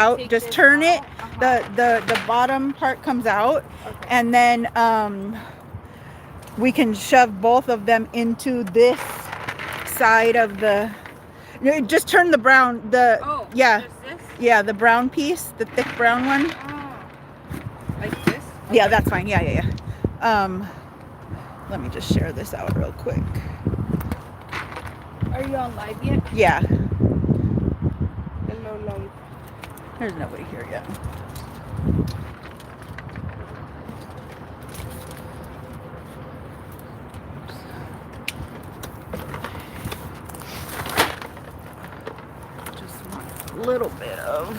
out, just turn it, the bottom part comes out, and then we can shove both of them into this side of the, no, just turn the brown, yeah, yeah, the brown piece, the thick brown one. Like this? Yeah, that's fine. Yeah. Let me just share this out real quick. Are you on live yet? Yeah. Hello. There's nobody here yet. Just want a little bit of,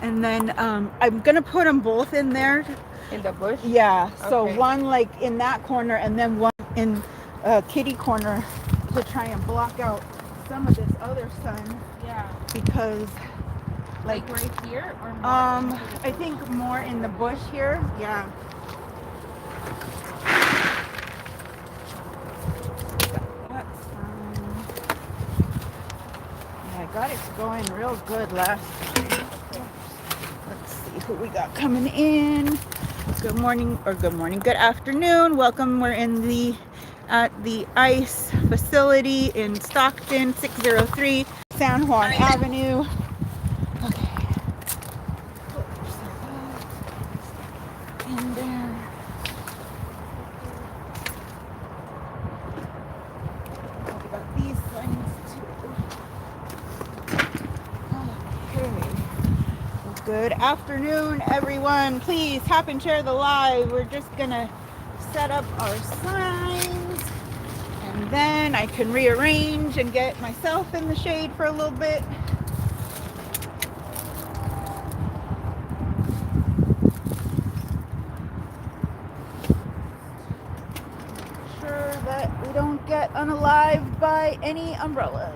and then I'm gonna put them both in there. In the bush? Yeah. So okay. one like in that corner, and then one in kitty corner to try and block out some of this other sun. Yeah. Because like right here or more I think more in the bush here. Yeah. That's fine. Yeah, I got it going real good last time. Let's see who we got coming in. Good morning, good afternoon. Welcome. We're in at the ICE facility in Stockton, 603 San Juan Avenue. Okay. In there. Oh, we got these things too. Okay. Good afternoon, everyone. Please tap and share the live. We're just gonna set up our signs, and then I can rearrange and get myself in the shade for a little bit. Make sure that we don't get unalived by any umbrellas.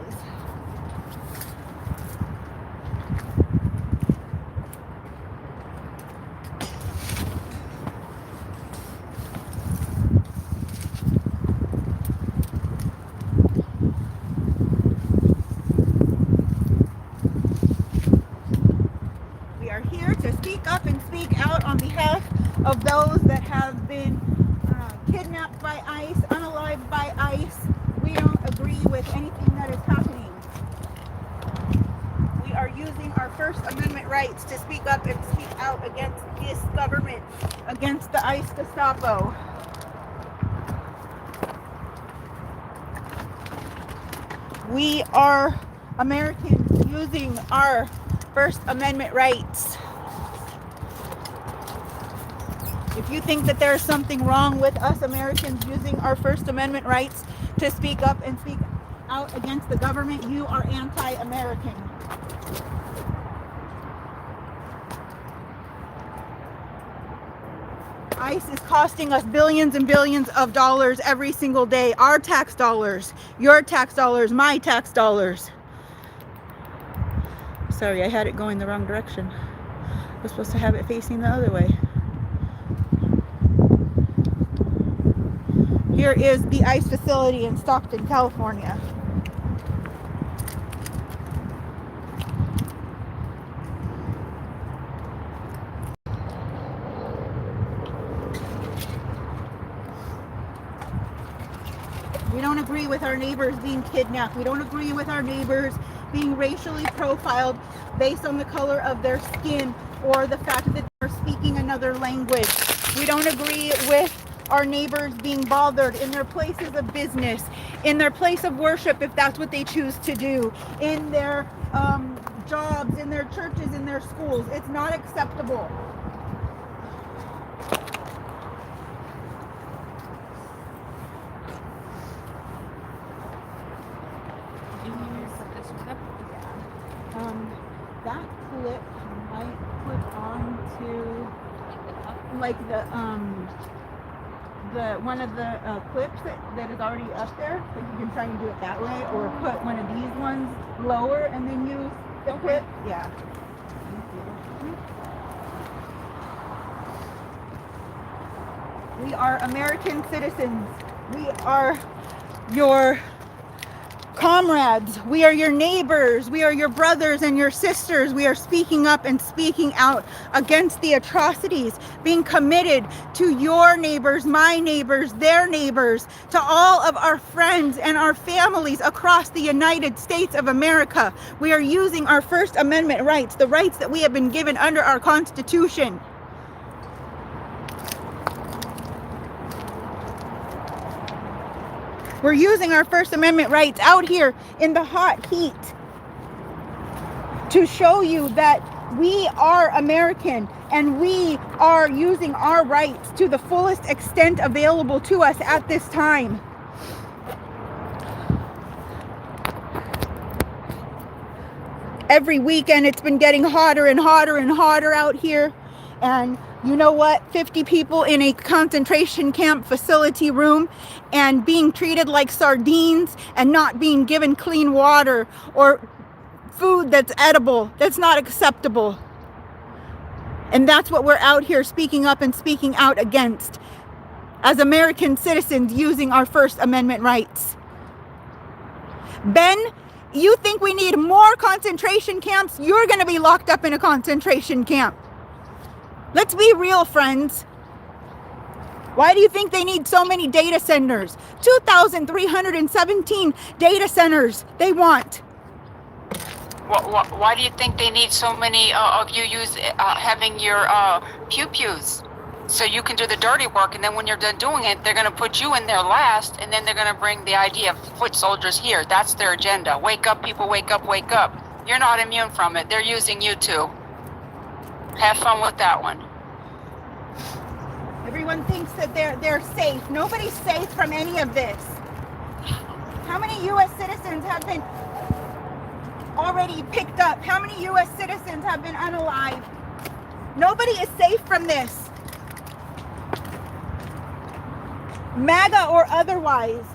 On behalf of those that have been kidnapped by ICE, unalived by ICE. We don't agree with anything that is happening. We are using our First Amendment rights to speak up and speak out against this government, against the ICE Gestapo. We are Americans using our First Amendment rights. If you think that there's something wrong with us Americans using our First Amendment rights to speak up and speak out against the government, you are anti-American. ICE is costing us billions and billions of dollars every single day. Our tax dollars, your tax dollars, my tax dollars. Sorry, I had it going the wrong direction. I was supposed to have it facing the other way. Here is the ICE facility in Stockton, California. We don't agree with our neighbors being kidnapped. We don't agree with our neighbors being racially profiled based on the color of their skin or the fact that they're speaking another language. We don't agree with our neighbors being bothered in their places of business, in their place of worship, if that's what they choose to do, in their jobs, in their churches, in their schools. It's not acceptable. That clip might put on to like the one of the clips that is already up there. Like you can try and do it that way, or put one of these ones lower and then use the clip. Yeah. We are American citizens. We are your comrades. We are your neighbors. We are your brothers and your sisters. We are speaking up and speaking out against the atrocities being committed to your neighbors, my neighbors, their neighbors, to all of our friends and our families across the United States of America. We are using our First Amendment rights, the rights that we have been given under our Constitution. We're using our First Amendment rights out here in the hot heat to show you that we are American and we are using our rights to the fullest extent available to us at this time. Every weekend it's been getting hotter and hotter and hotter out here. And you know what? 50 people in a concentration camp facility room and being treated like sardines and not being given clean water or food that's edible. That's not acceptable. And that's what we're out here speaking up and speaking out against as American citizens using our First Amendment rights. Ben, you think we need more concentration camps? You're going to be locked up in a concentration camp. Let's be real, friends. Why do you think they need so many data centers? 2,317 data centers they want. Why do you think they need so many of you having your pew-pews? So you can do the dirty work, and then when you're done doing it, they're going to put you in there last, and then they're going to bring the idea of foot soldiers here. That's their agenda. Wake up, people, wake up, wake up. You're not immune from it. They're using you too. Have fun with that one. Everyone thinks that they're safe. Nobody's safe from any of this. How many U.S. citizens have been already picked up? How many U.S. citizens have been unalived? Nobody is safe from this. MAGA or otherwise.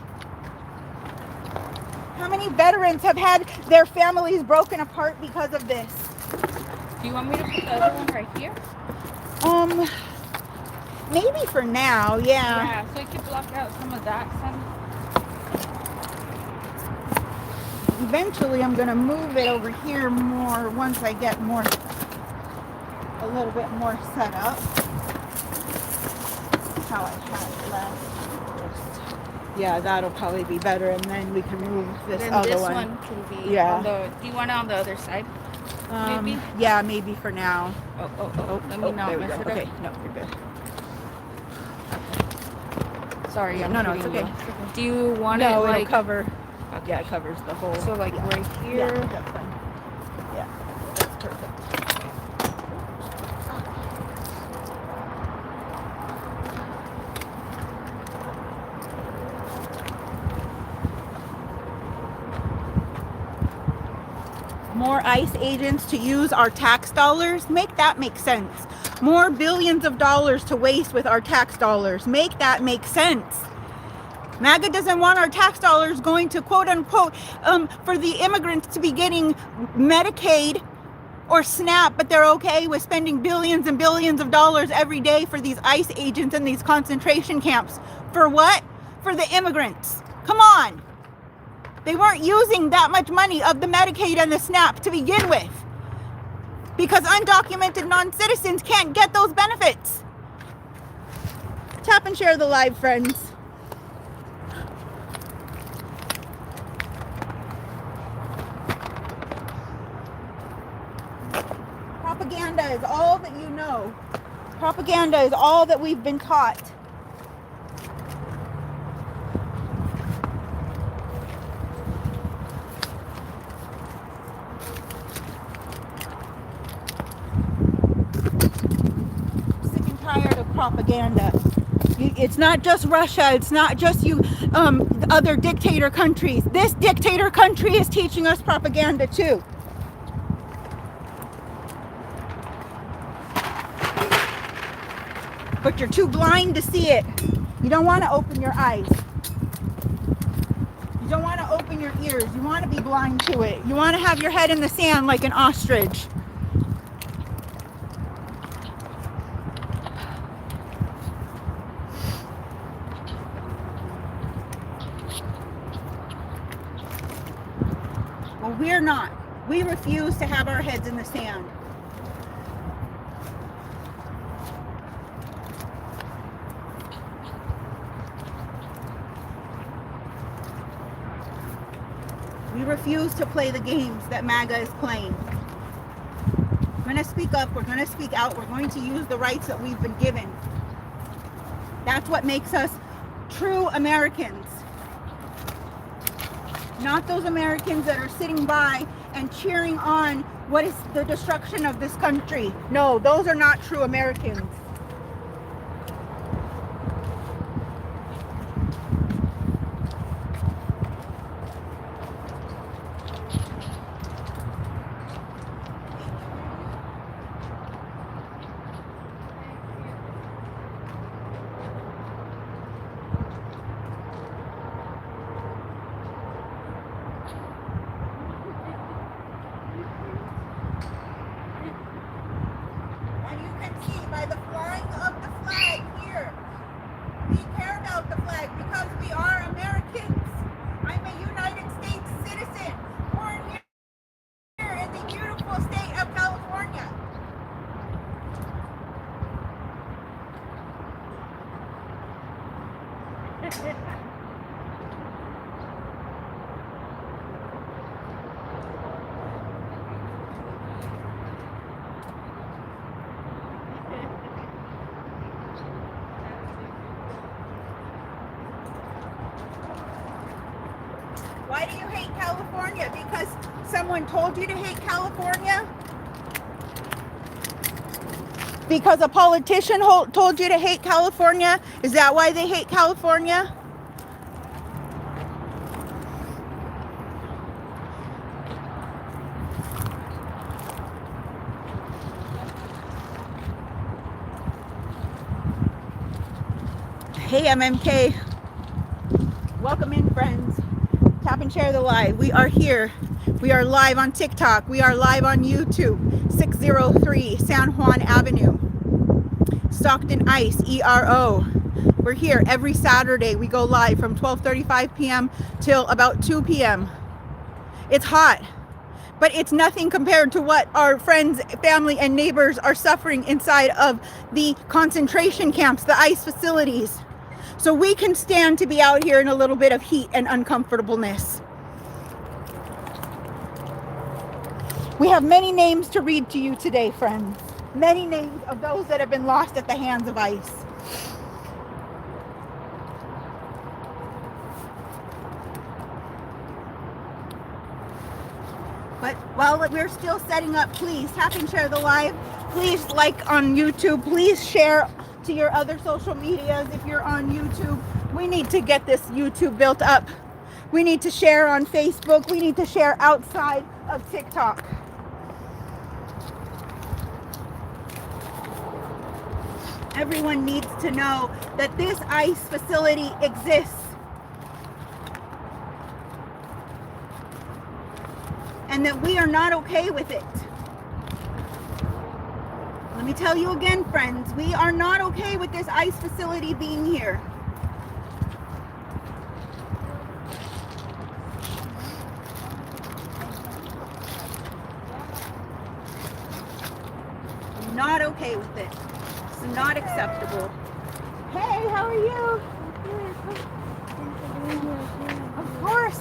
How many veterans have had their families broken apart because of this? Do you want me to put the other one right here? Maybe for now, yeah. Yeah, so you can block out some of that sun. Eventually I'm going to move it over here more once I get more, a little bit more set up. How I have it left. Yeah, that'll probably be better, and then we can move this Then other this one. can be Yeah. on the, do you want it on the other side? Maybe? Yeah, maybe for now. Let me not there we mess go. it up. Okay, no, you're good. Sorry, I'm No, it's hitting okay. you. Do you want No, it it'll like cover. Yeah, it covers the whole. so like yeah. right Yeah, here? that's fine. Yeah, that's perfect. More ICE agents to use our tax dollars, make that make sense. More billions of dollars to waste with our tax dollars, make that make sense. MAGA doesn't want our tax dollars going to quote unquote for the immigrants to be getting Medicaid or SNAP, but they're okay with spending billions and billions of dollars every day for these ICE agents in these concentration camps. For what? For the immigrants. Come on. They weren't using that much money of the Medicaid and the SNAP to begin with, because undocumented non-citizens can't get those benefits. Tap and share the live, friends. Propaganda is all that you know. Propaganda is all that we've been taught. Sick and tired of propaganda. It's not just Russia. It's not just you, other dictator countries. This dictator country is teaching us propaganda too. But you're too blind to see it. You don't want to open your eyes. You don't want to open your ears. You want to be blind to it. You want to have your head in the sand like an ostrich. We're not. We refuse to have our heads in the sand. We refuse to play the games that MAGA is playing. We're going to speak up. We're going to speak out. We're going to use the rights that we've been given. That's what makes us true Americans. Not those Americans that are sitting by and cheering on what is the destruction of this country. No, those are not true Americans. By the flying of the flag here. We care about the flag because we are Americans. I'm a United States citizen, born here in the beautiful state of California. Why do you hate California? Because someone told you to hate California? Because a politician told you to hate California? Is that why they hate California? Hey MMK. Welcome in, friends. Tap and share the live. We are here. We are live on TikTok. We are live on YouTube. 603 San Juan Avenue. Stockton ICE ERO. We're here every Saturday. We go live from 12:35 p.m. till about 2 p.m. It's hot, but it's nothing compared to what our friends, family, and neighbors are suffering inside of the concentration camps, the ICE facilities. So we can stand to be out here in a little bit of heat and uncomfortableness. We have many names to read to you today, friends. Many names of those that have been lost at the hands of ICE. But while we're still setting up, please tap and share the live. Please like on YouTube. Please share to your other social medias if you're on YouTube. We need to get this YouTube built up. We need to share on Facebook. We need to share outside of TikTok. Everyone needs to know that this ICE facility exists. And that we are not okay with it. Let me tell you again, friends, we are not okay with this ICE facility being here. Not okay with it. It's not acceptable. Hey, how are you?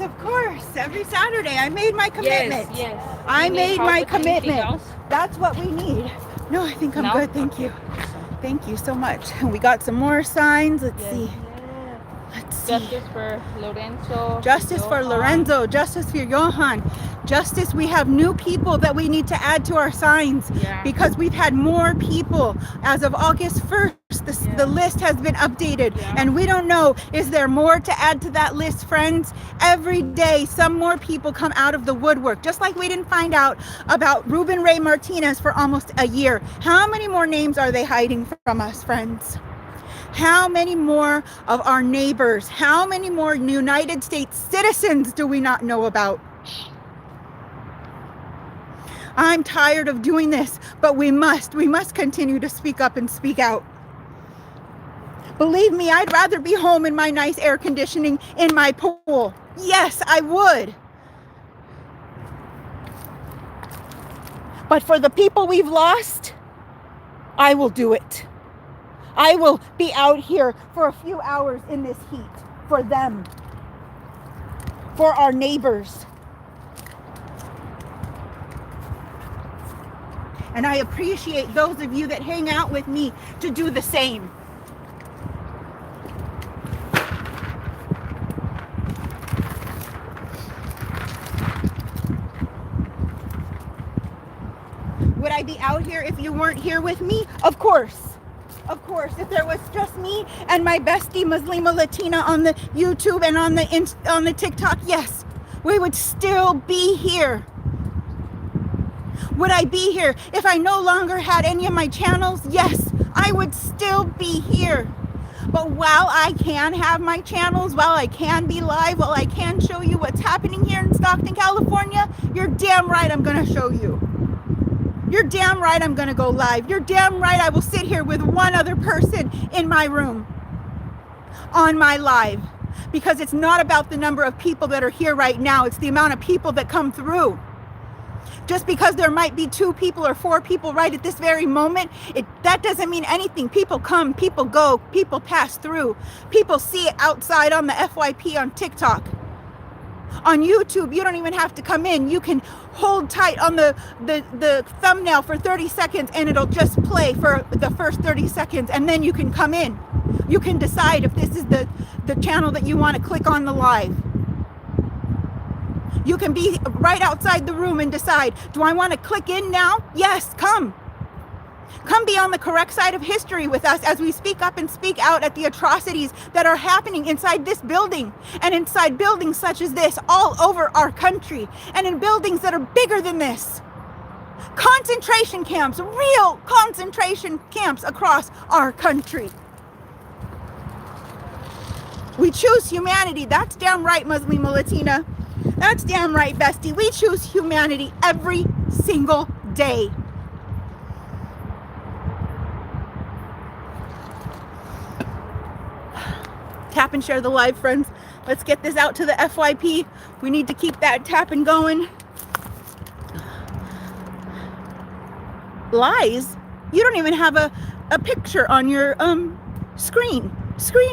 Of course. Every Saturday, I made my commitment. Yes. I made my commitment. Else? That's what we need. No, I think I'm good. Thank you. Thank you so much. And we got some more signs. Let's see. Let's see. Justice for Lorenzo. Justice for Lorenzo. Justice for Johan. Justice, we have new people that we need to add to our signs because we've had more people. As of August 1st, the list has been updated and we don't know, is there more to add to that list, friends? Every day, some more people come out of the woodwork, just like we didn't find out about Ruben Ray Martinez for almost a year. How many more names are they hiding from us, friends? How many more of our neighbors, how many more United States citizens do we not know about? I'm tired of doing this, but we must continue to speak up and speak out. Believe me, I'd rather be home in my nice air conditioning in my pool. Yes, I would. But for the people we've lost, I will do it. I will be out here for a few hours in this heat for them, for our neighbors. And I appreciate those of you that hang out with me to do the same. Would I be out here if you weren't here with me? Of course. Of course, if there was just me and my bestie Muslima Latina on the YouTube and on the TikTok, yes, we would still be here. Would I be here if I no longer had any of my channels? Yes, I would still be here. But while I can have my channels, while I can be live, while I can show you what's happening here in Stockton, California, you're damn right I'm gonna show you. You're damn right I'm gonna go live. You're damn right I will sit here with one other person in my room on my live, because it's not about the number of people that are here right now. It's the amount of people that come through. Just because there might be 2 people or 4 people right at this very moment, that doesn't mean anything. People come, people go, people pass through. People see it outside on the FYP on TikTok. On YouTube, you don't even have to come in. You can hold tight on the thumbnail for 30 seconds and it'll just play for the first 30 seconds, and then you can come in. You can decide if this is the channel that you want to click on the live. You can be right outside the room and decide, do I want to click in now? Yes, come. Come be on the correct side of history with us as we speak up and speak out at the atrocities that are happening inside this building and inside buildings such as this all over our country, and in buildings that are bigger than this. Concentration camps, real concentration camps across our country. We choose humanity. That's damn right, Muslima Latina. That's damn right, bestie. We choose humanity every single day. Tap and share the live, friends. Let's get this out to the FYP. We need to keep that tapping going. Lies? You don't even have a picture on your screen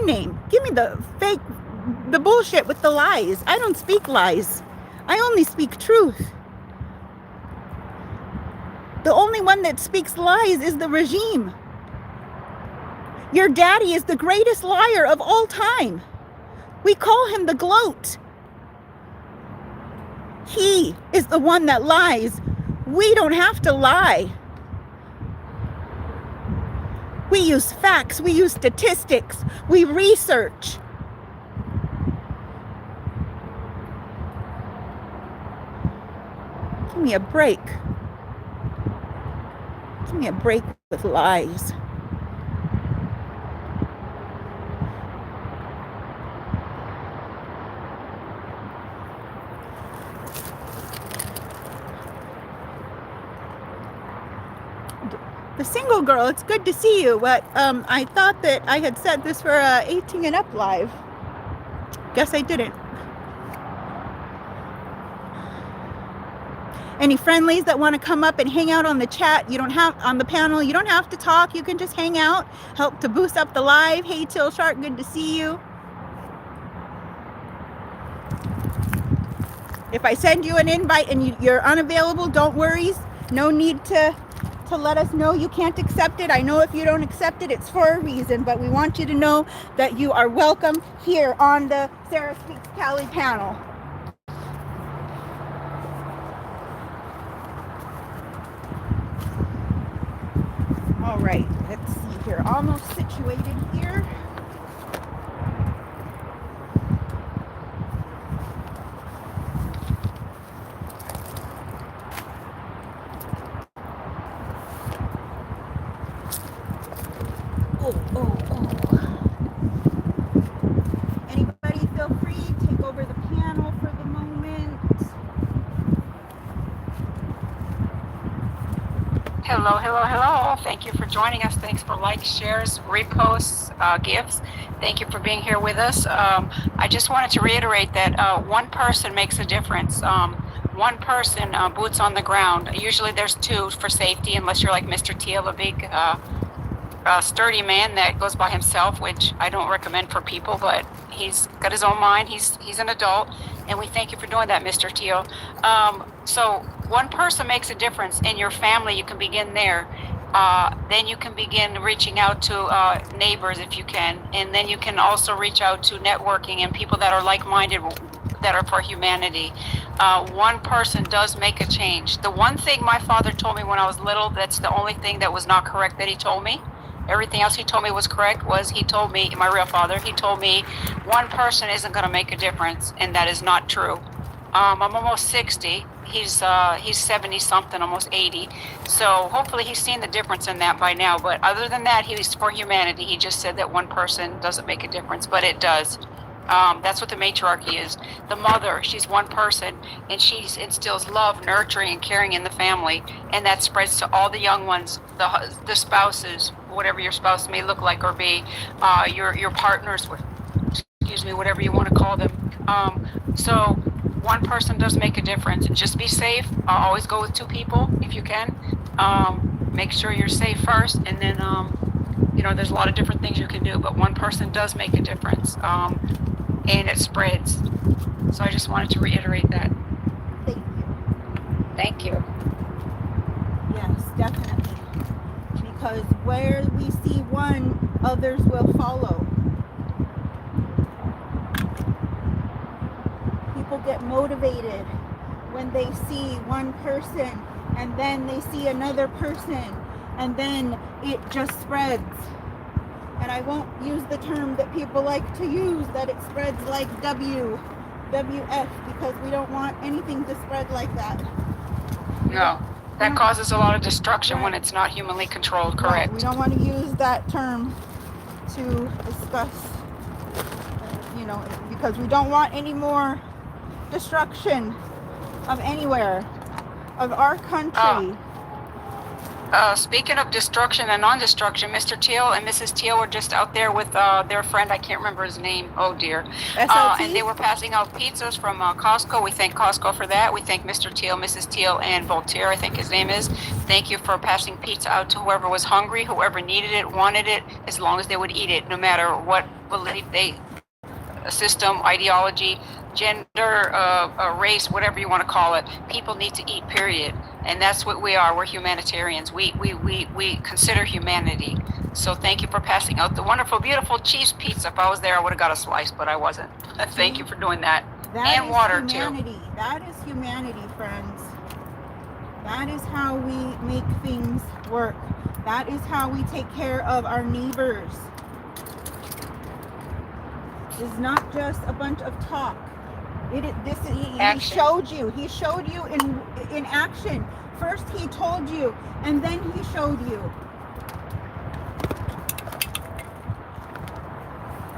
name. Give me the bullshit with the lies. I don't speak lies. I only speak truth. The only one that speaks lies is the regime. Your daddy is the greatest liar of all time. We call him the gloat. He is the one that lies. We don't have to lie. We use facts. We use statistics. We research. Give me a break. Give me a break with lies. The single girl, it's good to see you, but I thought that I had said this for 18 and up live. Guess I didn't. Any friendlies that want to come up and hang out on the chat, you don't have, on the panel, you don't have to talk, you can just hang out, help to boost up the live. Hey Till Shark, good to see you. If I send you an invite and you're unavailable, don't worry. No need to let us know you can't accept it. I know if you don't accept it, it's for a reason, but we want you to know that you are welcome here on the Sarah Speaks Cali panel. All right, let's see here. Almost situated here. Anybody feel free to take over the panel for the moment. Hello, hello, hello. Thank you for joining us. Thanks for likes, shares, reposts, gifts. Thank you for being here with us. I just wanted to reiterate that one person makes a difference. one person, boots on the ground. Usually there's two for safety, unless you're like Mr. Teal, a big, sturdy man that goes by himself, which I don't recommend for people, but he's got his own mind. He's an adult, and we thank you for doing that, Mr. Teal. So one person makes a difference in your family. You can begin there. Then you can begin reaching out to neighbors if you can, and then you can also reach out to networking and people that are like-minded, that are for humanity. One person does make a change. The one thing my father told me when I was little, that's the only thing that was not correct that he told me. Everything else he told me was correct. Was he told me, my real father, he told me one person isn't going to make a difference, and that is not true. I'm almost 60. He's 70 something, almost 80. So hopefully he's seen the difference in that by now. But other than that, he's for humanity. He just said that one person doesn't make a difference, but it does. That's what the matriarchy is. The mother, she's one person, and she instills love, nurturing, and caring in the family, and that spreads to all the young ones, the spouses, whatever your spouse may look like or be, your partners, excuse me, whatever you want to call them. So one person does make a difference. Just be safe. Always go with two people if you can. Make sure you're safe first, and then there's a lot of different things you can do, but one person does make a difference. And it spreads. So I just wanted to reiterate that. Thank you. Thank you. Yes, definitely. Because where we see one, others will follow. People get motivated when they see one person, and then they see another person, and then it just spreads. And I won't use the term that people like to use, that it spreads like WF, because we don't want anything to spread like that. No, that causes a lot of destruction when it's not humanly controlled, correct? Right. We don't want to use that term to discuss, because we don't want any more destruction of anywhere, of our country. Speaking of destruction and non-destruction, Mr. Teal and Mrs. Teal were just out there with their friend. I can't remember his name. Oh dear. And they were passing out pizzas from Costco. We thank Costco for that. We thank Mr. Teal, Mrs. Teal, and Voltaire, I think his name is. Thank you for passing pizza out to whoever was hungry, whoever needed it, wanted it, as long as they would eat it, no matter what belief system, ideology, gender, race, whatever you want to call it. People need to eat, period. And that's what we are. We're humanitarians. We consider humanity. So thank you for passing out the wonderful, beautiful cheese pizza. If I was there, I would have got a slice, but I wasn't. Thank you for doing that. And water humanity. too. That is humanity, friends. That is how we make things work. That is how we take care of our neighbors. It's not just a bunch of talk. He showed you. He showed you in action. First he told you, and then he showed you.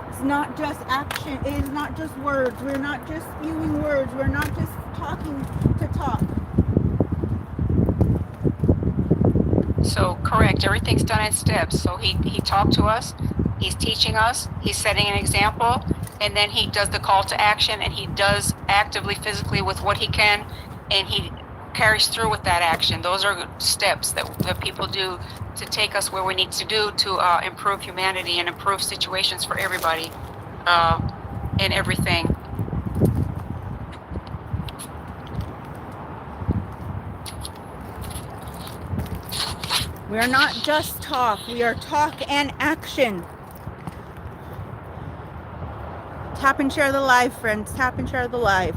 It's not just action. It is not just words. We're not just spewing words. We're not just talking to talk. So correct. Everything's done in steps. So he talked to us. He's teaching us. He's setting an example. And then he does the call to action, and he does actively, physically with what he can, and he carries through with that action. Those are steps that people do to take us where we need to do to improve humanity and improve situations for everybody and everything. We are not just talk. We are talk and action. Tap and share the live, friends. Tap and share the live.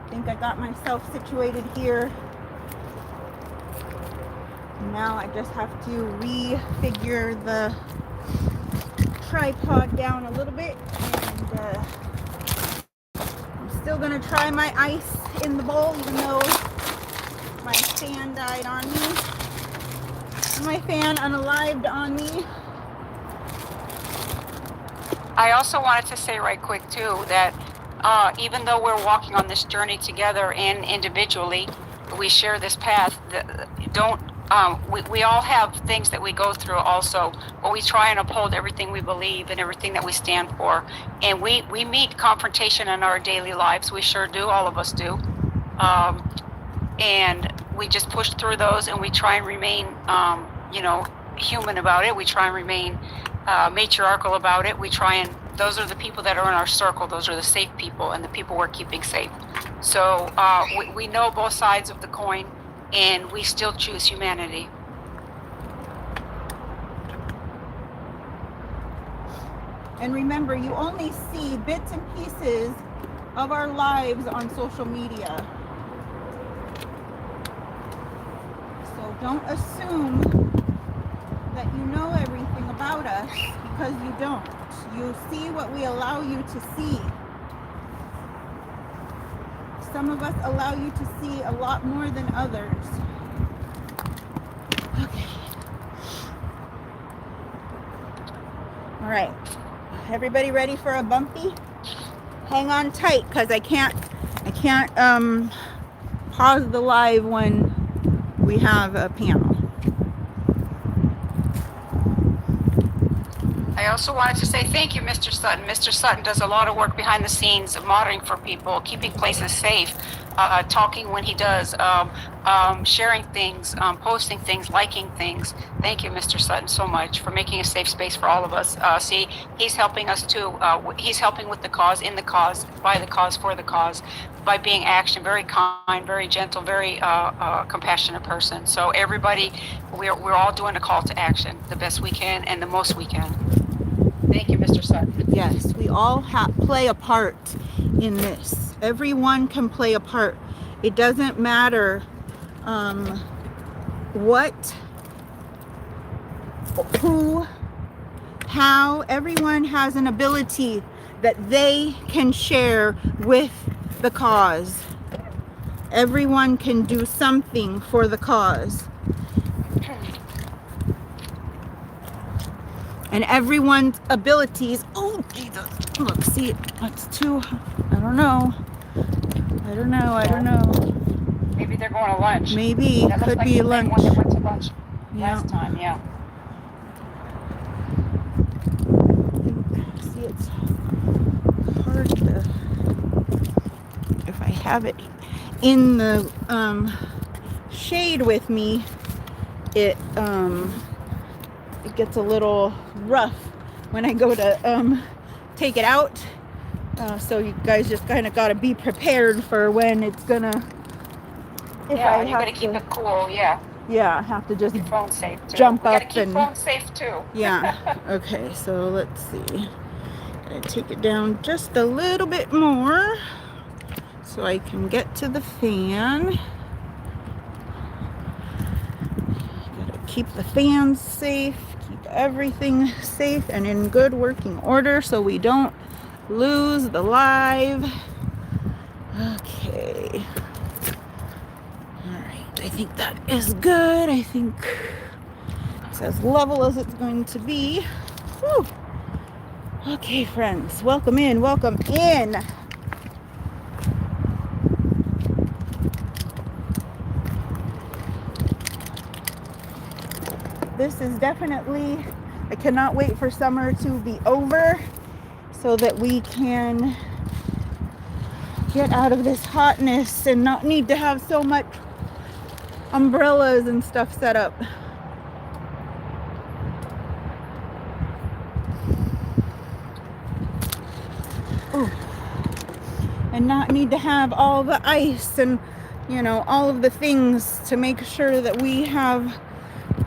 I think I got myself situated here. Now I just have to refigure the tripod down a little bit. And I'm still going to try my ice in the bowl, even though my fan died on me. My fan unalived on me. I also wanted to say right quick too that even though we're walking on this journey together and individually, we share this path. Don't we all have things that we go through also, but we try and uphold everything we believe and everything that we stand for. And we meet confrontation in our daily lives. We sure do. All of us do. And we just push through those, and we try and remain, human about it. We try and remain matriarchal about it. We try and, those are the people that are in our circle. Those are the safe people and the people we're keeping safe. So we know both sides of the coin, and we still choose humanity. And remember, you only see bits and pieces of our lives on social media. So don't assume that you know everything about us, because you don't. You see what we allow you to see. Some of us allow you to see a lot more than others. Okay. All right. Everybody ready for a bumpy? Hang on tight, because I can't pause the live when we have a panel. I also wanted to say thank you, Mr. Sutton. Mr. Sutton does a lot of work behind the scenes, monitoring for people, keeping places safe, talking when he does, sharing things, posting things, liking things. Thank you, Mr. Sutton, so much for making a safe space for all of us. See, he's helping us too. He's helping with the cause, in the cause, by the cause, for the cause, by being action, very kind, very gentle, very compassionate person. So everybody, we're all doing a call to action the best we can and the most we can. Thank you, Mr. Sutton. Yes, we all play a part in this. Everyone can play a part. It doesn't matter what, who, how. Everyone has an ability that they can share with the cause. Everyone can do something for the cause. And everyone's abilities, oh Jesus, look, see, it's too, I don't know. Maybe they're going to lunch. Maybe, That could like be the lunch. one that went to lunch Yeah. last time, yeah. See, it's hard to, if I have it in the shade with me, it gets a little rough when I go to take it out. So you guys just kind of got to be prepared for when it's gonna. Yeah, you got to keep it cool. Yeah. Yeah, I have to just keep your phone safe too. jump we up gotta keep and. phone safe too. Yeah. Okay. So let's see. Gotta take it down just a little bit more so I can get to the fan. Gotta keep the fans safe. Keep everything safe and in good working order so we don't lose the live. Okay. Alright, I think that is good. I think it's as level as it's going to be. Whew. Okay, friends, welcome in, welcome in. This is definitely, I cannot wait for summer to be over so that we can get out of this hotness and not need to have so much umbrellas and stuff set up. Ooh. And not need to have all the ice and, you know, all of the things to make sure that we have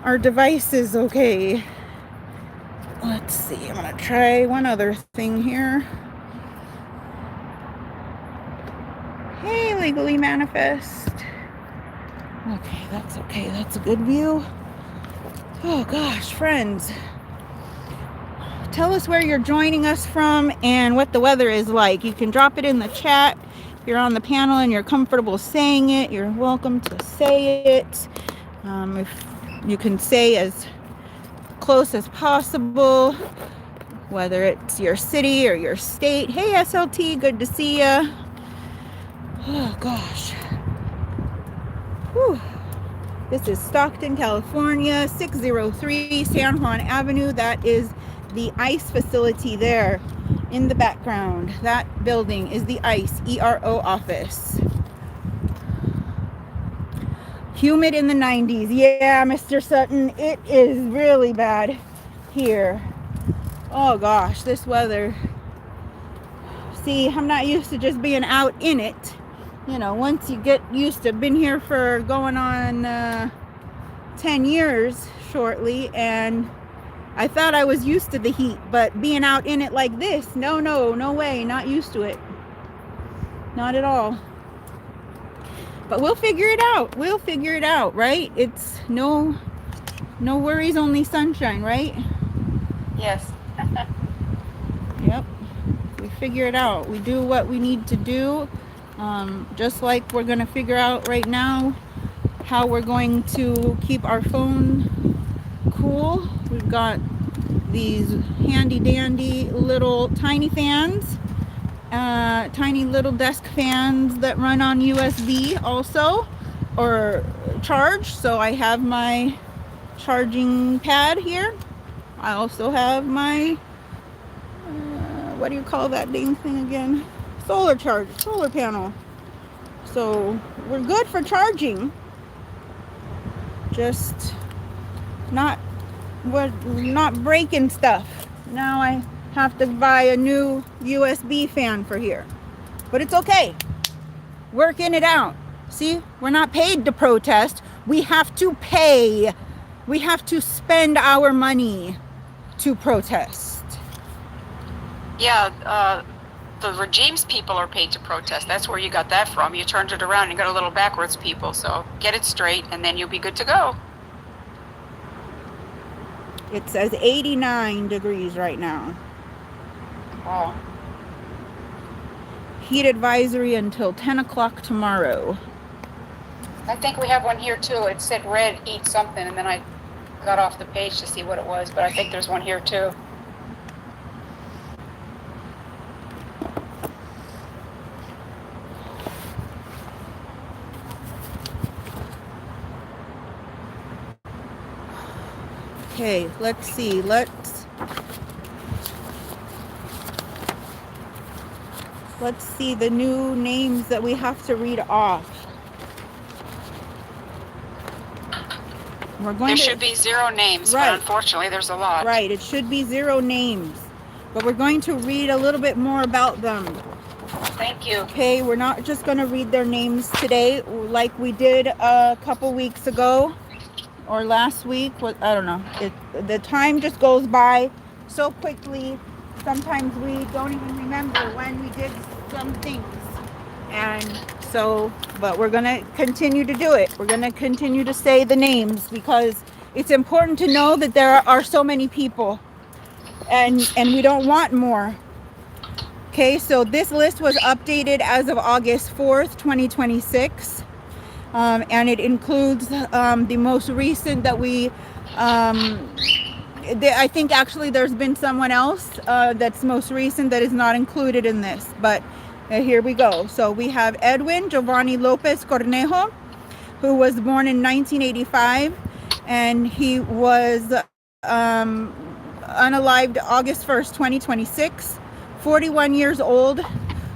our devices okay. Let's see, I'm gonna try one other thing here. Hey, Legally Manifest. Okay, that's a good view. Oh gosh, friends. Tell us where you're joining us from and what the weather is like. You can drop it in the chat. If you're on the panel and you're comfortable saying it, you're welcome to say it. If you can say as close as possible, whether it's your city or your state. Hey, SLT, good to see ya. Oh gosh. Whew. This is Stockton, California, 603 San Juan Avenue. That is the ICE facility there in the background. That building is the ICE ERO office. Humid in the 90s. Yeah, Mr. Sutton, it is really bad here. Oh gosh, this weather. See, I'm not used to just being out in it. You know, once you get used to, been here for going on 10 years shortly, and I thought I was used to the heat, but being out in it like this, no way, not used to it. Not at all. But we'll figure it out. We'll figure it out, right? It's no worries, only sunshine, right? Yes. Yep. We figure it out. We do what we need to do. Just like we're going to figure out right now how we're going to keep our phone cool. We've got these handy dandy little tiny fans. Tiny little desk fans that run on USB also, or charge. So I have my charging pad here. I also have my what do you call that dang thing again? Solar panel. So we're good for charging. Just we're not breaking stuff. Now I have to buy a new USB fan for here, but it's okay. Working it out. See, we're not paid to protest. We have to pay. We have to spend our money to protest. Yeah, the regime's people are paid to protest. That's where you got that from. You turned it around and got a little backwards people. So get it straight and then you'll be good to go. It says 89 degrees right now. Wow. Heat advisory until 10 o'clock tomorrow. I think we have one here too. It said red, eat something, and then I got off the page to see what it was, but I think there's one here too. Okay, let's see. Let's see the new names that we have to read off. There should be 0 names, right. But unfortunately there's a lot. Right, it should be 0 names. But we're going to read a little bit more about them. Thank you. Okay, we're not just going to read their names today like we did a couple weeks ago or last week. I don't know. The time just goes by so quickly. Sometimes we don't even remember when we did some things. And so, but we're going to continue to do it. We're going to continue to say the names because it's important to know that there are so many people and we don't want more. Okay, so this list was updated as of August 4th, 2026. And it includes the most recent that we I think actually there's been someone else that's most recent that is not included in this, but here we go. So we have Edwin Giovanni Lopez Cornejo, who was born in 1985, and he was unalived August 1st, 2026, 41 years old,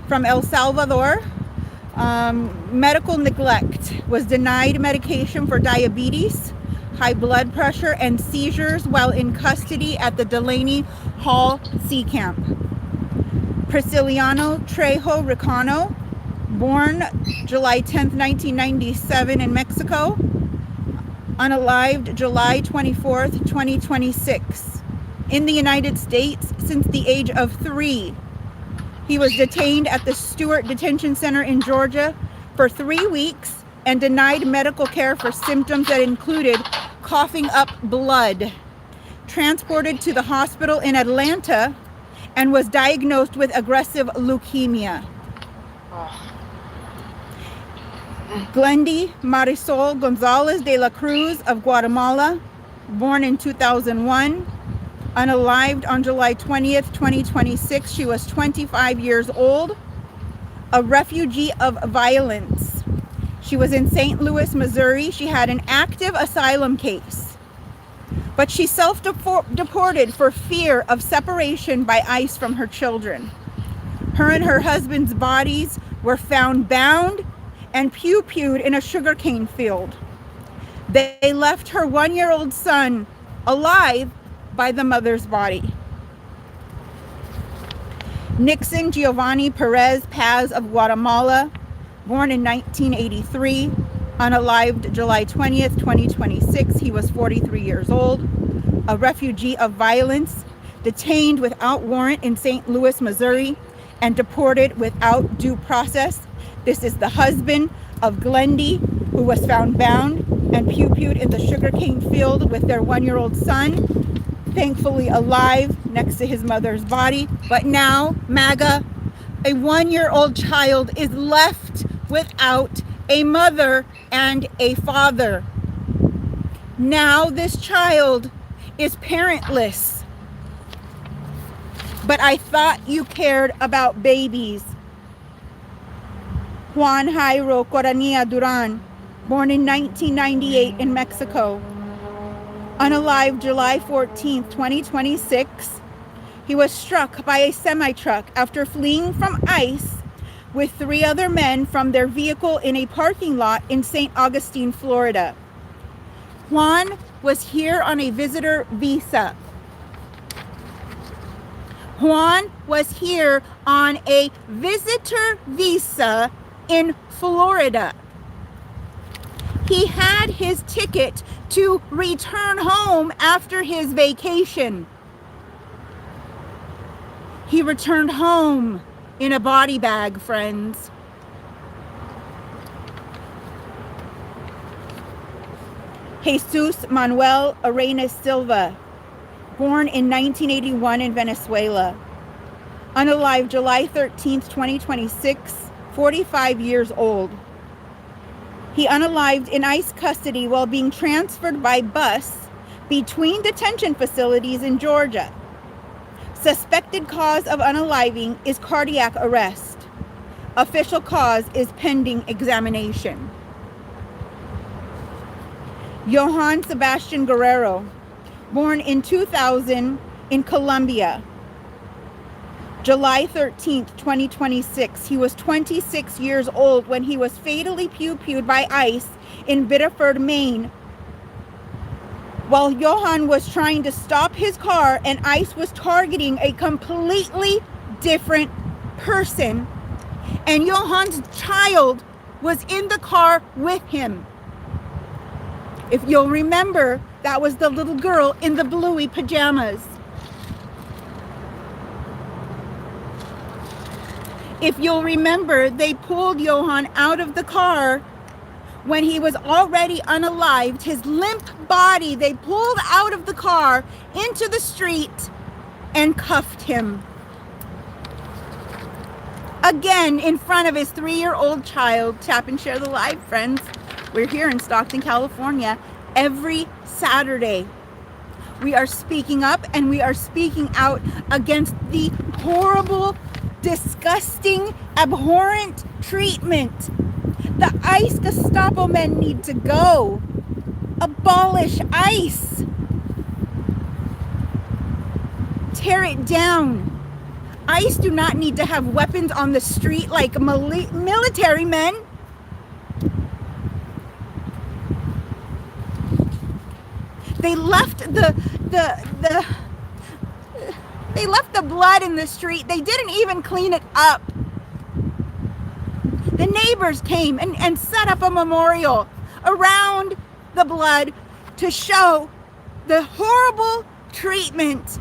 from El Salvador. Medical neglect, was denied medication for diabetes, high blood pressure, and seizures while in custody at the Delaney Hall C Camp. Prisciliano Trejo Ricano, born July 10th, 1997 in Mexico, unalived July 24th, 2026. In the United States since the age of 3. He was detained at the Stewart Detention Center in Georgia for 3 weeks and denied medical care for symptoms that included coughing up blood. Transported to the hospital in Atlanta and was diagnosed with aggressive leukemia. Glendy Marisol Gonzalez de la Cruz of Guatemala, born in 2001. Unalived on July 20th, 2026. She was 25 years old. A refugee of violence. She was in St. Louis, Missouri. She had an active asylum case, but she self-deported for fear of separation by ICE from her children. Her and her husband's bodies were found bound and pew-pewed in a sugarcane field. They left her 1-year-old son alive by the mother's body. Nixon Giovanni Perez Paz of Guatemala, born in 1983, unalived July 20th, 2026. He was 43 years old, a refugee of violence, detained without warrant in St. Louis, Missouri, and deported without due process. This is the husband of Glendy, who was found bound and pew-pewed in the sugarcane field with their 1-year-old son, thankfully alive next to his mother's body. But now, MAGA, a 1-year-old child is left without a mother and a father. Now this child is parentless. But I thought you cared about babies. Juan Jairo Coranilla Duran, born in 1998 in Mexico, unalived July 14th, 2026. He was struck by a semi-truck after fleeing from ICE with 3 other men from their vehicle in a parking lot in St. Augustine, Florida. Juan was here on a visitor visa. Juan was here on a visitor visa in Florida. He had his ticket to return home after his vacation. He returned home in a body bag, friends. Jesus Manuel Arenas Silva, born in 1981 in Venezuela, unalived July 13th, 2026, 45 years old. He unalived in ICE custody while being transferred by bus between detention facilities in Georgia. Suspected cause of unaliving is cardiac arrest. Official cause is pending examination. Johann Sebastian Guerrero, born in 2000 in Colombia, July 13th, 2026. He was 26 years old when he was fatally pew-pewed by ICE in Biddeford, Maine, while Johann was trying to stop his car and ICE was targeting a completely different person, and Johann's child was in the car with him. If you'll remember, that was the little girl in the bluey pajamas. If you'll remember, they pulled Johann out of the car when he was already unalived. His limp body, they pulled out of the car into the street and cuffed him. Again, in front of his 3-year-old child. Tap and share the live, friends. We're here in Stockton, California, every Saturday. We are speaking up and we are speaking out against the horrible, disgusting, abhorrent treatment. The ICE Gestapo men need to go. Abolish ICE. Tear it down. ICE do not need to have weapons on the street like military men. They left they left the blood in the street. They didn't even clean it up. The neighbors came and set up a memorial around the blood to show the horrible treatment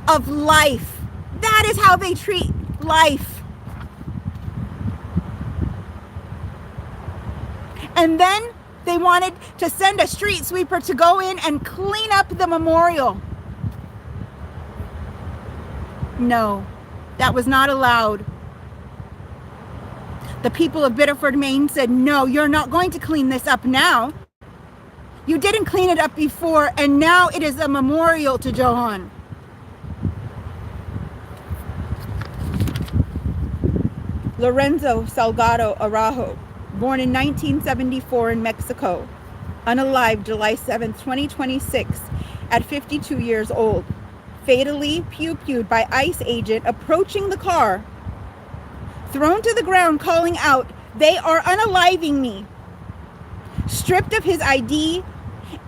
of life. That is how they treat life. And then they wanted to send a street sweeper to go in and clean up the memorial. No, that was not allowed. The people of Biddeford, Maine said, no, you're not going to clean this up now. You didn't clean it up before, and now it is a memorial to Johann. Lorenzo Salgado Araujo, born in 1974 in Mexico, unalived July 7th, 2026, at 52 years old, fatally pew-pewed by ICE agent approaching the car, thrown to the ground, calling out, "They are unaliving me," stripped of his ID,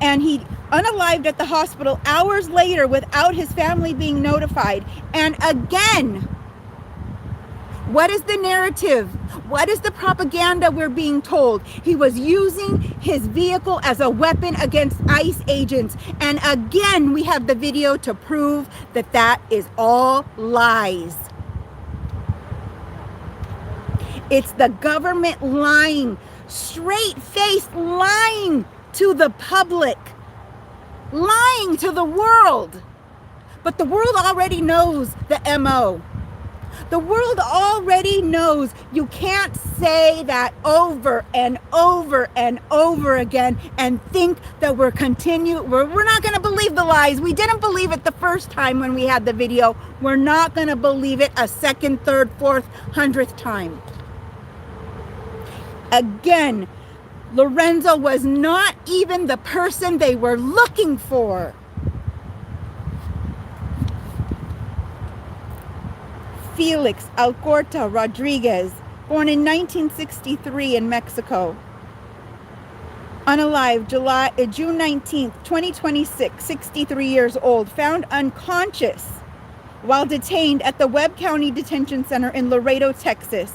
and he unalived at the hospital hours later without his family being notified. And again, what is the narrative? What is the propaganda we're being told? He was using his vehicle as a weapon against ICE agents. And again, we have the video to prove that that is all lies. It's the government lying, straight-faced lying to the public, lying to the world. But the world already knows the MO. The world already knows. You can't say that over and over and over again and think that we're not going to believe the lies. We didn't believe it the first time when we had the video. We're not going to believe it a second, third, fourth, 100th time. Again, Lorenzo was not even the person they were looking for. Felix Alcorta Rodriguez, born in 1963 in Mexico, unalived June 19th, 2026, 63 years old, found unconscious while detained at the Webb County Detention Center in Laredo, Texas.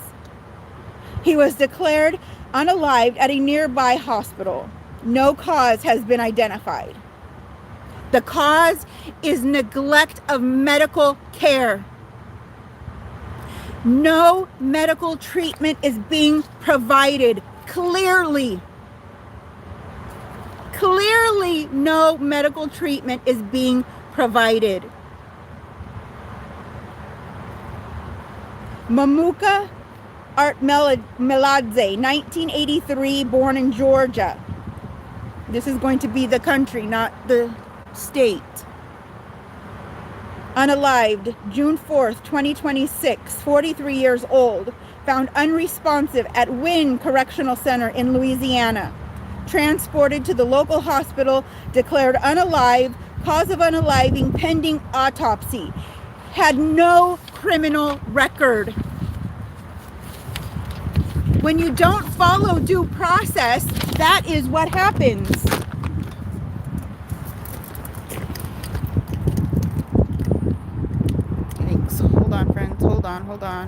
He was declared unalived at a nearby hospital. No cause has been identified. The cause is neglect of medical care. No medical treatment is being provided. Clearly, no medical treatment is being provided. Mamuka Art Meladze, 1983, born in Georgia. This is going to be the country, not the state. Unalived, June 4th, 2026, 43 years old, found unresponsive at Wynn Correctional Center in Louisiana. Transported to the local hospital, declared unalive, cause of unaliving pending autopsy. Had no criminal record. When you don't follow due process, that is what happens. Thanks. Hold on, friends. Hold on.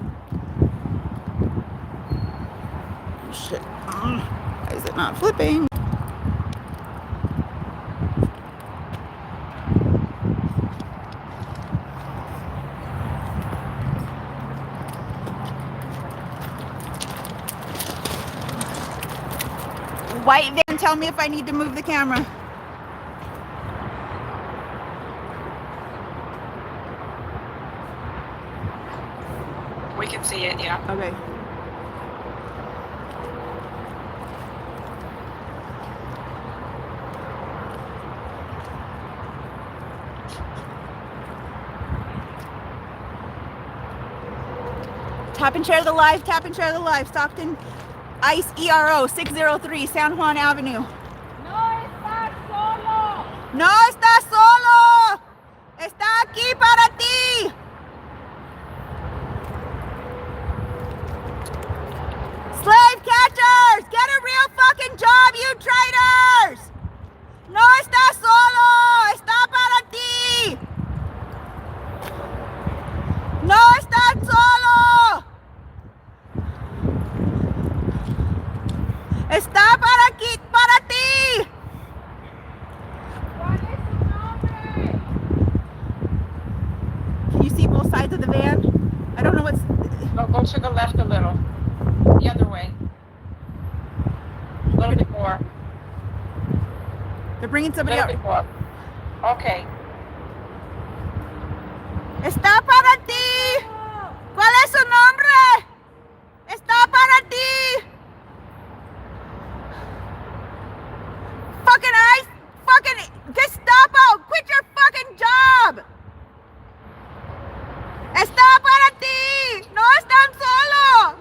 Shit. Why is it not flipping? White van, tell me if I need to move the camera. We can see it, yeah. Okay. Tap and share the live, Stockton ICE ERO 603 San Juan Avenue. No estás solo. No estás solo. Está aquí para ti. Slave catchers, get a real fucking job, you traitors. No estás solo. Está para ti. No estás solo. Está para ti. ¿Cuál es su nombre? Can you see both sides of the van? I don't know what's... Go to the left a little. The other way. A little bit more. They're bringing A somebody little out. bit more. Okay. Está para ti. ¿Cuál es su nombre? Está para ti. Fucking ICE, fucking Gestapo, quit your fucking job. Está para ti. No están solo.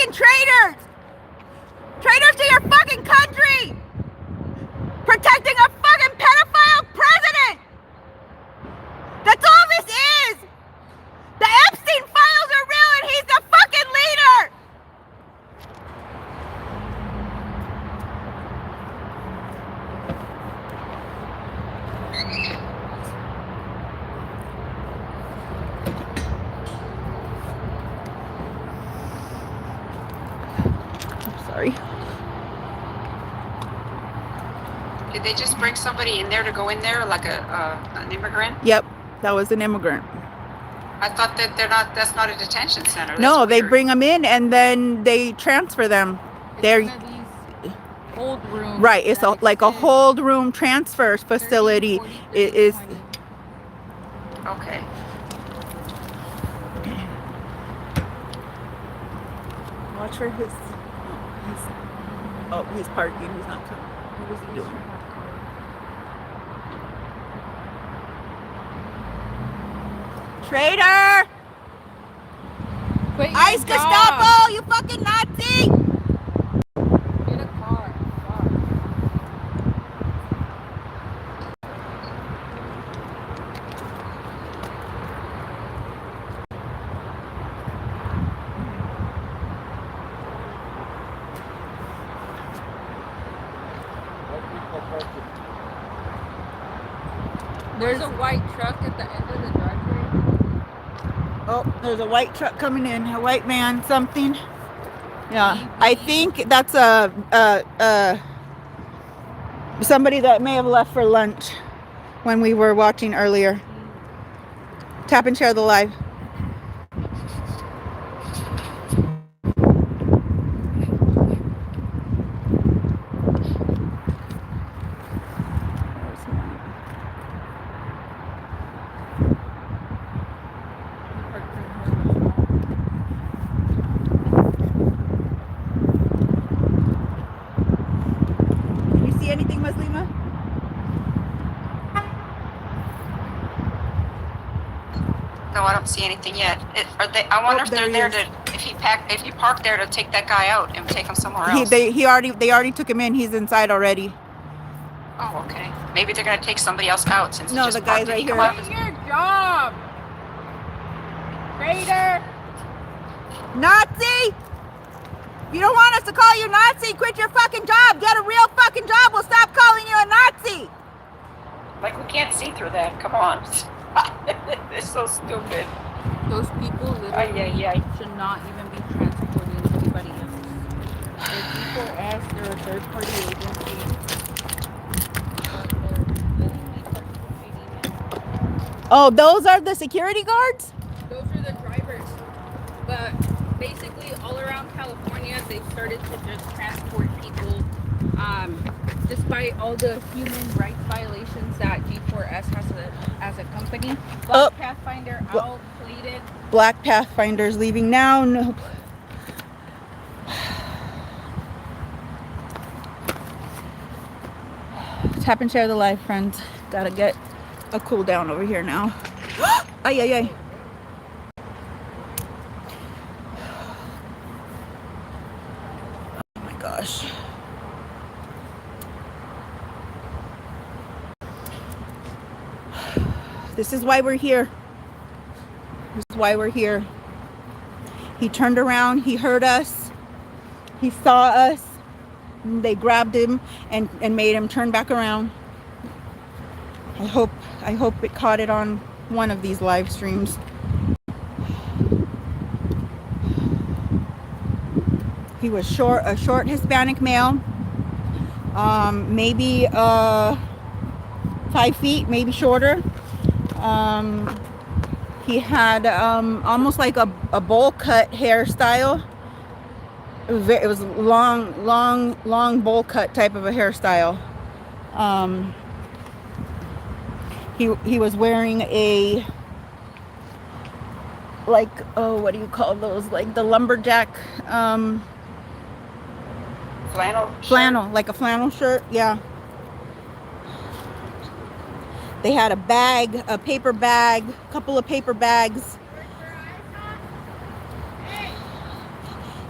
fucking traitors! Traitors to your fucking country! Protecting a fucking pedophile president! That's all this is! The Epstein files are real and he's the fucking leader! Sorry. Did they just bring somebody in there to go in there like an immigrant? Yep, that was an immigrant. I thought that that's not a detention center. That's No, they weird. bring them in and then they transfer them. They're One of these hold rooms. right. It's like a hold room transfer facility. 30, 40, It is. 20. Okay. Watch for his. He's parking. He's not coming. What is he doing? Traitor! Quit your ICE job. Gestapo! You fucking Nazi! Get a car. Fuck. There's a white truck at the end of the driveway. Oh, there's a white truck coming in. A white man, something. Yeah, I think that's somebody that may have left for lunch when we were watching earlier. Tap and share the live. Can you see anything, Muslima? No, I don't see anything yet. I wonder if there they're he there to if he parked there to take that guy out and take him somewhere else. They already took him in. He's inside already. Oh, okay. Maybe they're gonna take somebody else out since he No, just the guy's parked and he right come out here. of Quit his- your job. Traitor. Nazi! If you don't want us to call you Nazi, quit your fucking job. Get a real fucking job. We'll stop calling you a Nazi. Like, we can't see through that. Come on. It's so stupid. Those people literally Ay, ay, ay. should not even be transporting anybody else. They're G4S, they're a third party agency. But they're letting me participate in. Oh, those are the security guards? Those are the drivers. But basically all around California they've started to just transport people despite all the human rights violations that G4S has as a company. Oh. Black Pathfinder outplated. Black Pathfinder's leaving now. No. Tap and share the live, friends. Gotta get a cool down over here now. Ay, ay, ay. Oh my gosh. This is why we're here. This is why we're here. He turned around, he heard us, he saw us, and they grabbed him and made him turn back around. I hope it caught it on one of these live streams. He was a short Hispanic male, maybe 5 feet, maybe shorter. He had almost like a bowl cut hairstyle. It was long bowl cut type of a hairstyle. He was wearing a what do you call those? Like the lumberjack flannel, like a flannel shirt. Yeah. They had a bag, a paper bag, a couple of paper bags.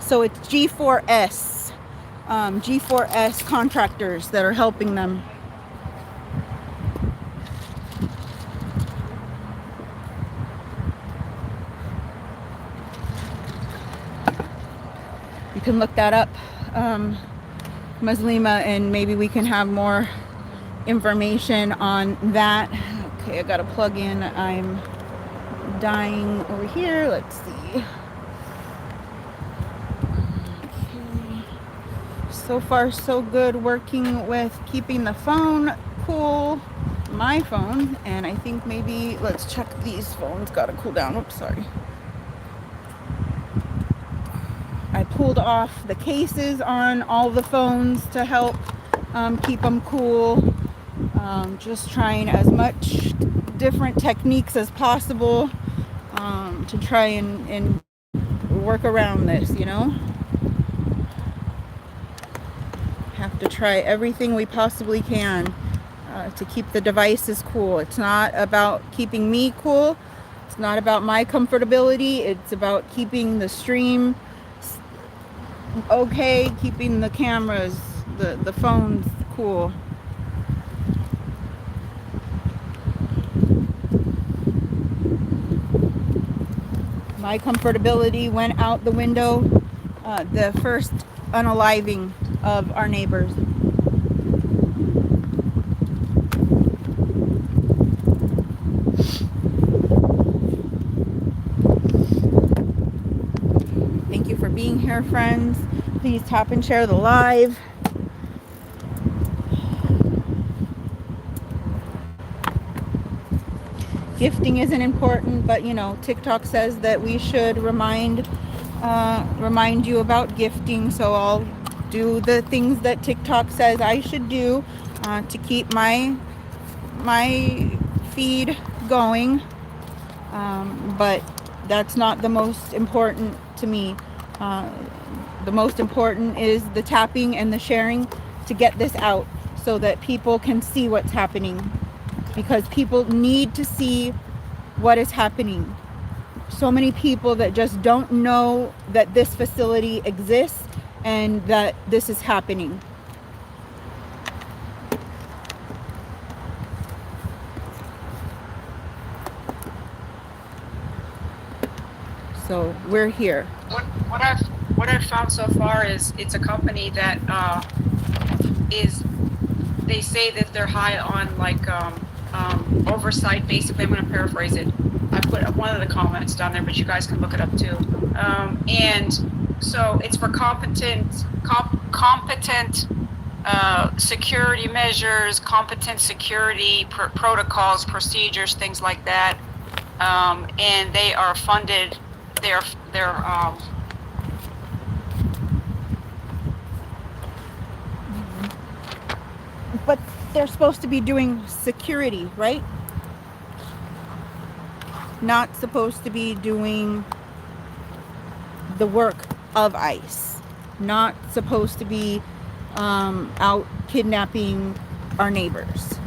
So it's G4S, G4S contractors that are helping them. You can look that up, Muslima, and maybe we can have more information on that. Okay, I gotta plug in. I'm dying over here. Let's see. Okay. So far, so good working with keeping the phone cool, my phone, and I think maybe let's check these phones. Gotta cool down. Oops, sorry. I pulled off the cases on all the phones to help keep them cool. Just trying as much different techniques as possible to try and work around this, you know. Have to try everything we possibly can to keep the devices cool. It's not about keeping me cool. It's not about my comfortability. It's about keeping the stream okay, keeping the cameras, the phones cool. My comfortability went out the window the first unaliving of our neighbors. Thank you for being here, friends. Please tap and share the live. Gifting isn't important, but you know, TikTok says that we should remind you about gifting, so I'll do the things that TikTok says I should do to keep my feed going, but that's not the most important to me. The most important is the tapping and the sharing to get this out so that people can see what's happening, because people need to see what is happening. So many people that just don't know that this facility exists and that this is happening. So we're here. What I've found so far is it's a company that they say that they're high on like oversight. Basically, I'm going to paraphrase it. I put one of the comments down there, but you guys can look it up too. And so it's for competent security measures, competent security protocols, procedures, things like that. And they are funded. They're But they're supposed to be doing security, right? Not supposed to be doing the work of ICE. Not supposed to be out kidnapping our neighbors.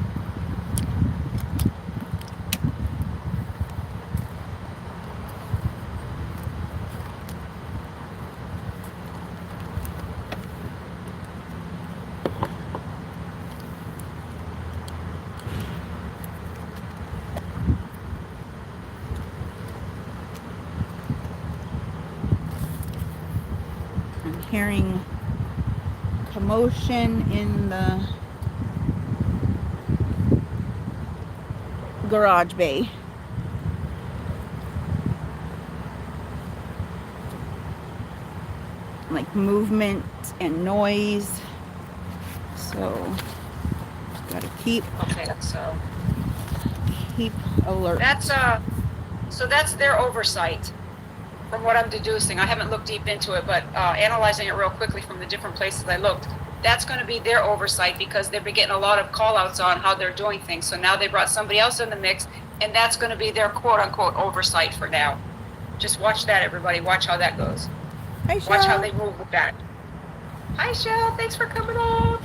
Hearing commotion in the garage bay. Like movement and noise. So gotta keep alert. So that's their oversight. From what I'm deducing, I haven't looked deep into it, but analyzing it real quickly from the different places I looked, that's going to be their oversight, because they've been getting a lot of call outs on how they're doing things. So now they brought somebody else in the mix, and that's going to be their quote unquote oversight for now. Just watch that, everybody. Watch how that goes. Hi, watch how they move with that. Hi, Shell. Thanks for coming over.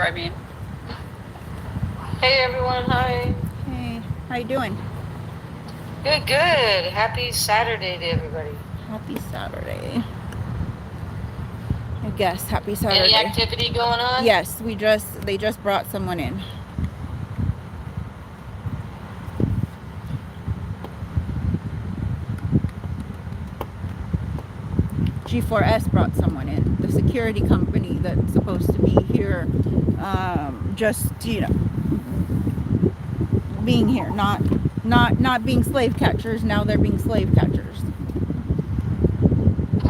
I mean. Hey, everyone. Hi. Hey, how you doing? Good. Happy Saturday to everybody. Happy Saturday. I guess happy Saturday. Any activity going on? Yes, they just brought someone in. G4S brought someone in. The security company that's supposed to be here, just, you know, being here, not being slave catchers. Now they're being slave catchers.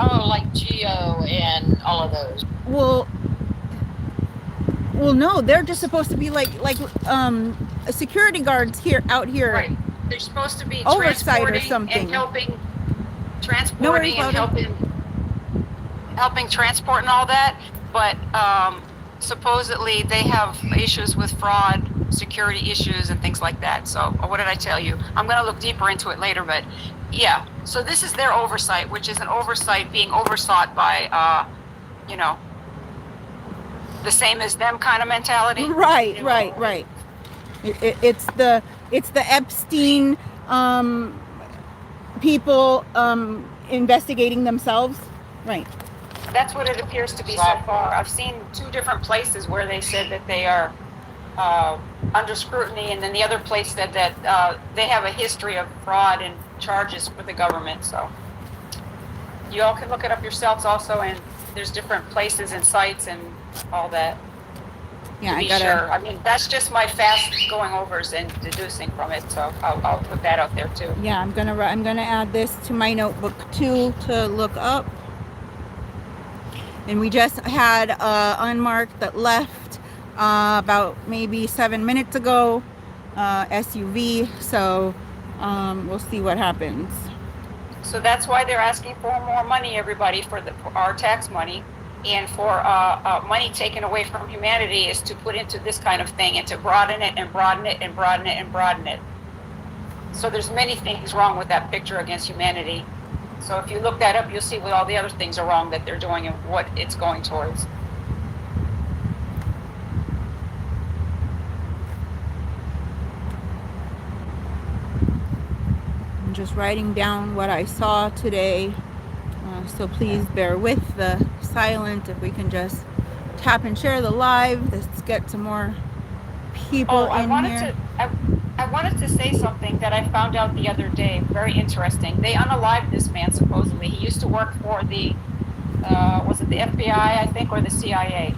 Oh, like Geo and all of those. Well, no, they're just supposed to be like security guards out here. Right. They're supposed to be Oversight or transporting something. and helping, No worries, helping transport and all that. But supposedly they have issues with fraud, security issues, and things like that. So what did I tell you? I'm going to look deeper into it later, but yeah. So this is their oversight, which is an oversight being oversought by, you know, the same as them kind of mentality. Right. It's the Epstein people investigating themselves. Right. That's what it appears to be so far. I've seen 2 different places where they said that they are under scrutiny, and then the other place said that they have a history of fraud and charges for the government. So you all can look it up yourselves also, and there's different places and sites and all that. Yeah, I gotta. Sure. I mean, that's just my fast going overs and deducing from it. So I'll put that out there too. Yeah, I'm gonna add this to my notebook too to look up. And we just had unmarked that left about maybe 7 minutes ago, SUV. So we'll see what happens. So that's why they're asking for more money, everybody, for our tax money. And for money taken away from humanity is to put into this kind of thing and to broaden it and broaden it and broaden it and broaden it. So there's many things wrong with that picture against humanity. So if you look that up, you'll see what all the other things are wrong that they're doing and what it's going towards. I'm just writing down what I saw today. So please bear with the silence. If we can just tap and share the live, let's get some more people in here. I wanted to say something that I found out the other day. Very interesting. They unalived this man supposedly. He used to work for the was it the FBI, I think, or the CIA?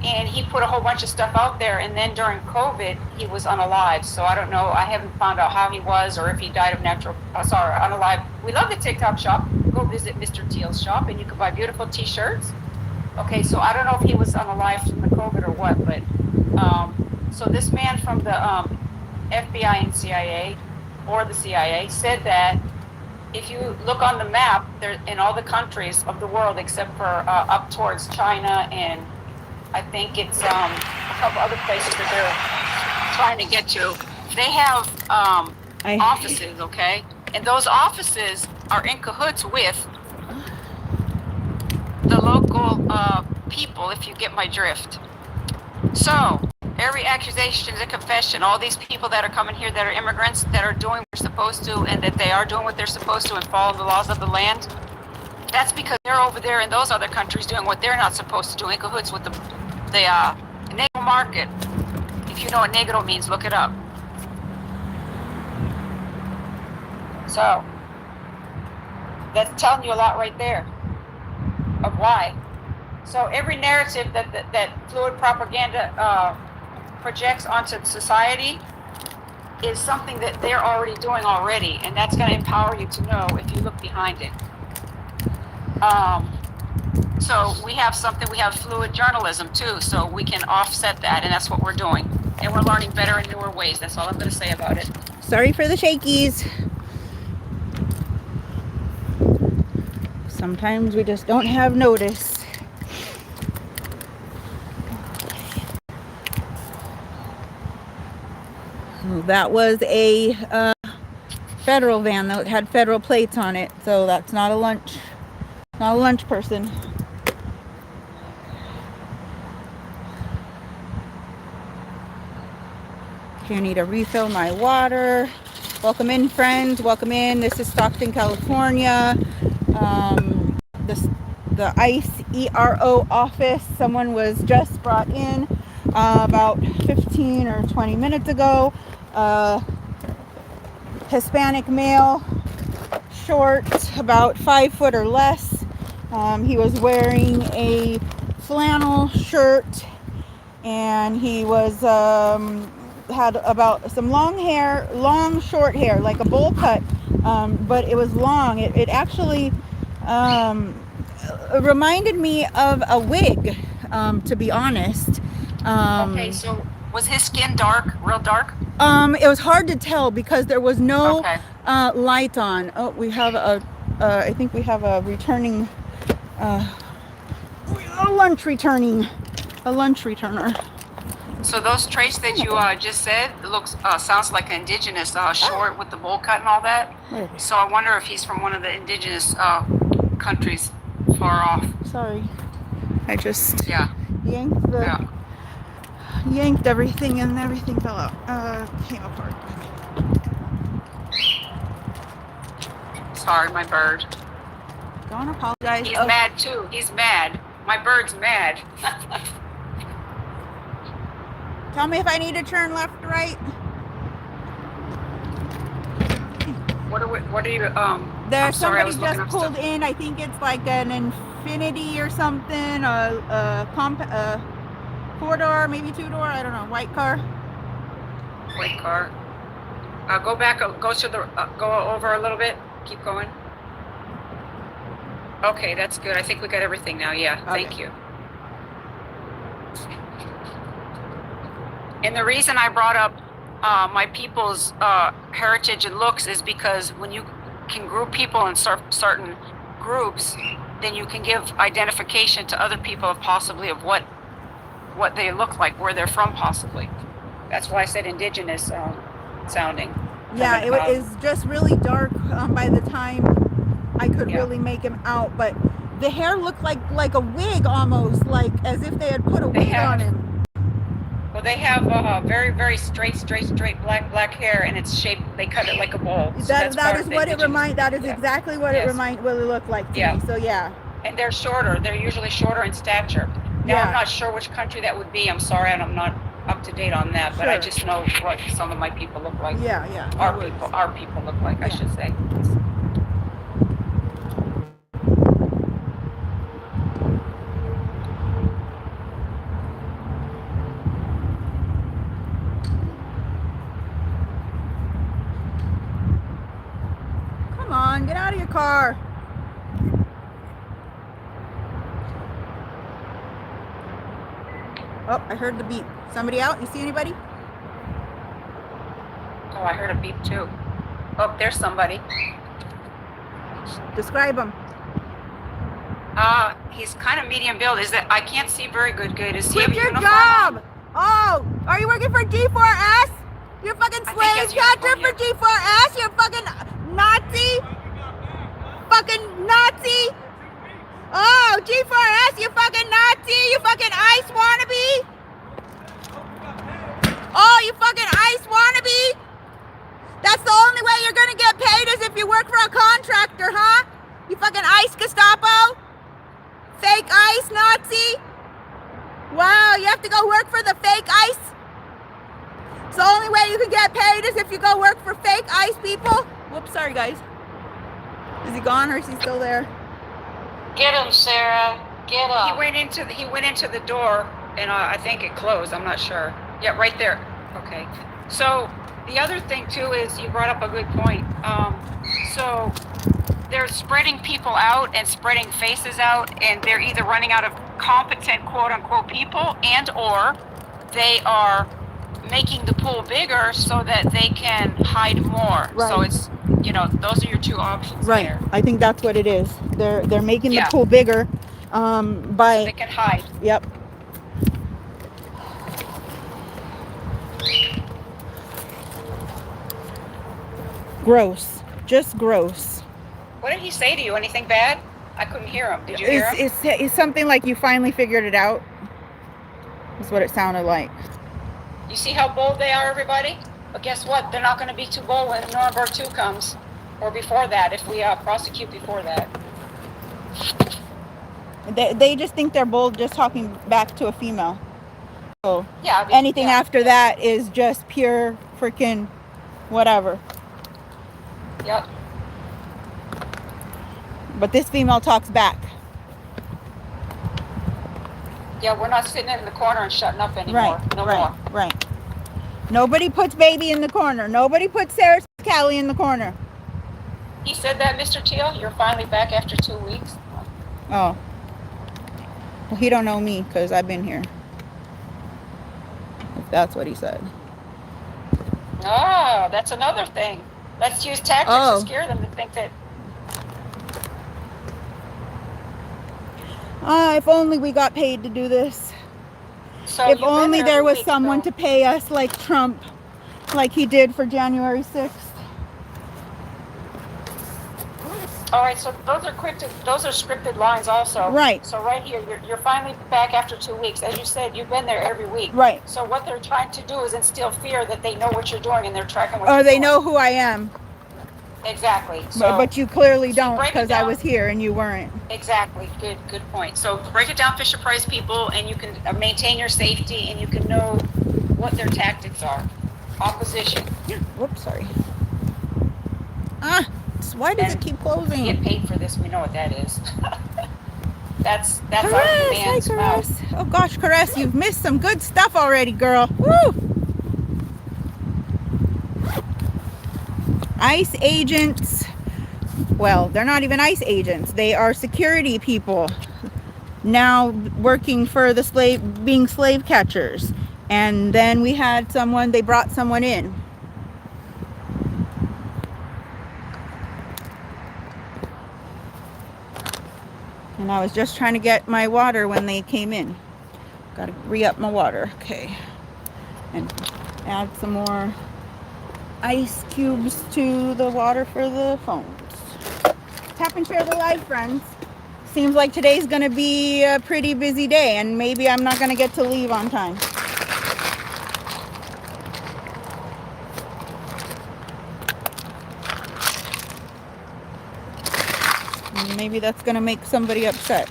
And he put a whole bunch of stuff out there. And then during COVID, he was unalived. So I don't know. I haven't found out how he was or if he died of natural. Unalived. We love the TikTok shop. Go visit Mr. Teal's shop, and you can buy beautiful T-shirts. Okay, so I don't know if he was unalived from the COVID or what, but so this man from the FBI and CIA, or the CIA, said that if you look on the map, there in all the countries of the world except for up towards China and I think it's a couple other places that they're trying to get to, they have offices, okay? And those offices are in cahoots with the local people, if you get my drift. So every accusation is a confession. All these people that are coming here that are immigrants that are doing what they're supposed to and that they are doing what they're supposed to and follow the laws of the land, that's because they're over there in those other countries doing what they're not supposed to do in cahoots with the negro market. If you know what negro means, look it up. So that's telling you a lot right there of why. So every narrative that fluid propaganda projects onto society is something that they're already doing already, and that's going to empower you to know if you look behind it. So we have fluid journalism too, so we can offset that, and that's what we're doing. And we're learning better and newer ways. That's all I'm going to say about it. Sorry for the shakies. Sometimes we just don't have notice. That was a federal van that had federal plates on it, so that's not a lunch person. Okay, I need to refill my water. Welcome in, friends. Welcome in. This is Stockton, California. the ICE ERO office. Someone was just brought in about 15 or 20 minutes ago. Hispanic male, short, about 5 foot or less. He was wearing a flannel shirt, and he was had about some long short hair, like a bowl cut, but it was long. It actually reminded me of a wig, to be honest. Okay, so was his skin dark, real dark? It was hard to tell because there was no Okay. light on. Oh, we have I think we have a returning, a lunch returner. So those traits that you just said looks sounds like indigenous, short with the bowl cut and all that. So I wonder if he's from one of the indigenous countries far off. Sorry, I just Yeah. yanked everything and everything fell out. Came apart. Sorry, my bird. Don't apologize. He's mad too. He's mad. My bird's mad. Tell me if I need to turn left or right. What are you? There's sorry, I somebody was looking just up pulled stuff. in. I think it's like an Infinity or something. A 4-door, maybe 2-door. I don't know. White car. White car. Go back. Go to the. Go over a little bit. Keep going. Okay, that's good. I think we got everything now. Yeah. Okay. Thank you. And the reason I brought up my people's heritage and looks is because when you can group people in certain groups, then you can give identification to other people of possibly of what they look like, where they're from possibly. That's why I said indigenous sounding. Yeah, it is just really dark by the time I could really make him out. But the hair looked like a wig almost, like as if they had put a wig on him. Well, they have very, very straight black hair, and it's shaped. They cut it like a bowl. So That is what it reminds. That is exactly what it looked like to me. So yeah. And they're shorter. They're usually shorter in stature. Now I'm not sure which country that would be. I'm sorry, I'm not up to date on that, but I just know what some of my people look like. Yeah. Our people look like, I should say. Come on, get out of your car. Oh, I heard the beep. Somebody out? You see anybody? Oh, I heard a beep too. Oh, there's somebody. Describe him. He's kind of medium build. Is that I can't see very good. Is he Quit have a your uniform? job! Oh, are you working for G4S? You're fucking slave catcher for G4S? You're fucking Nazi? Fucking Nazi? Oh, G4S, you fucking Nazi? You fucking ICE wannabe? Oh, you fucking ICE wannabe? That's the only way you're gonna get paid is if you work for a contractor, huh? You fucking ICE Gestapo? Fake ICE Nazi? Wow, you have to go work for the fake ICE? It's the only way you can get paid is if you go work for fake ICE people? Whoops, sorry guys. Is he gone or is he still there? Get him, Sarah. Get him. He went into the door, and I think it closed. I'm not sure. Yeah, right there. Okay. So the other thing too is you brought up a good point. So they're spreading people out and spreading faces out, and they're either running out of competent quote unquote people, and or they are making the pool bigger so that they can hide more. Right. So it's those are your two options. Right. There. I think that's what it is. They're making the Yeah. pool bigger by So they can hide. Yep. Gross. Just gross. What did he say to you? Anything bad? I couldn't hear him. Did you hear him? It's something like you finally figured it out. That's what it sounded like. You see how bold they are, everybody? But guess what? They're not going to be too bold when Nuremberg 2 comes, or before that, if we prosecute before that. They just think they're bold just talking back to a female. So Yeah. anything yeah, after that is just pure freaking whatever. Yep. But this female talks back. Yeah, we're not sitting in the corner and shutting up anymore. No more. Right. Nobody puts baby in the corner. Nobody puts Sarah Callie in the corner. He said that, Mr. Teal? You're finally back after 2 weeks? Oh. Well, he don't know me because I've been here. If that's what he said. Oh, that's another thing. Let's use tactics to scare them to think that. If only we got paid to do this. So if only there was someone to pay us like Trump, like he did for January 6th. All right, so those are scripted lines also. Right. So right here, you're finally back after 2 weeks. As you said, you've been there every week. Right. So what they're trying to do is instill fear that they know what you're doing and they're tracking what you're doing. Or they know who I am. Exactly. So, but you clearly don't, break it because I down. was here and you weren't. Exactly. Good point. So break it down, Fisher Price people, and you can maintain your safety and you can know what their tactics are. Opposition. Whoops, sorry. Why does it keep closing? Get paid for this. We know what that is. that's Caress, our command's Caress. Oh gosh, Caress, you've missed some good stuff already, girl. Woo! ICE agents. Well, they're not even ICE agents. They are security people now working for the being slave catchers. And then we had they brought someone in. And I was just trying to get my water when they came in. Got to re-up my water. Okay. And add some more ice cubes to the water for the phones. Tap and share the live, friends. Seems like today's going to be a pretty busy day, and maybe I'm not going to get to leave on time. Maybe that's going to make somebody upset.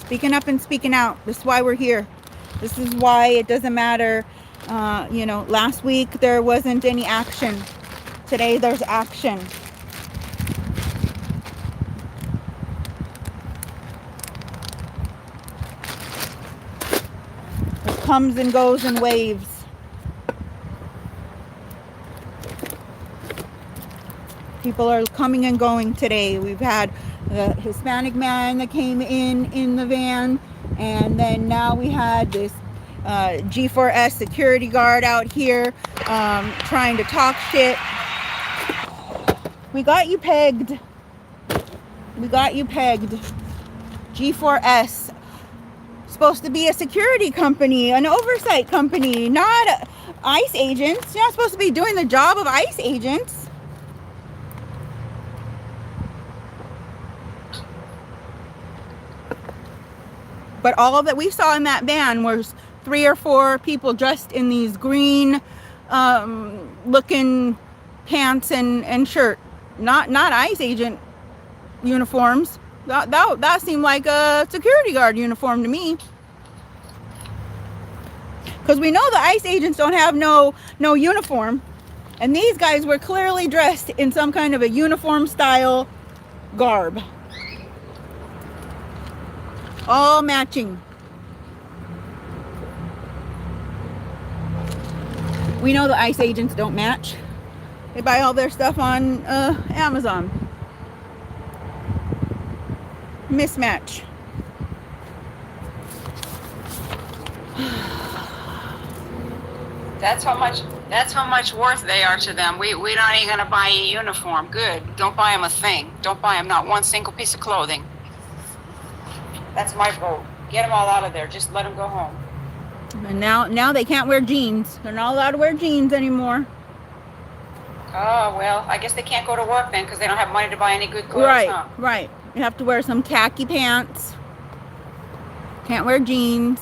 Speaking up and speaking out. This is why we're here. This is why it doesn't matter. Last week there wasn't any action. Today there's action. It comes and goes in waves. People are coming and going today. We've had the Hispanic man that came in the van, and then now we had this G4S security guard out here trying to talk shit. We got you pegged. We got you pegged. G4S, supposed to be a security company, an oversight company, not ICE agents. You're not supposed to be doing the job of ICE agents. But all that we saw in that van was 3 or 4 people dressed in these green looking pants and shirt. Not ICE agent uniforms. That seemed like a security guard uniform to me. Because we know the ICE agents don't have no uniform. And these guys were clearly dressed in some kind of a uniform style garb. All matching. We know the ICE agents don't match. They buy all their stuff on Amazon. Mismatch. That's how much worth they are to them. We not even gonna buy a uniform. Good. Don't buy them a thing. Don't buy them not one single piece of clothing. That's my vote. Get them all out of there. Just let them go home. And now they can't wear jeans. They're not allowed to wear jeans anymore. Oh, well, I guess they can't go to work then because they don't have money to buy any good clothes, huh? Right. You have to wear some khaki pants. Can't wear jeans.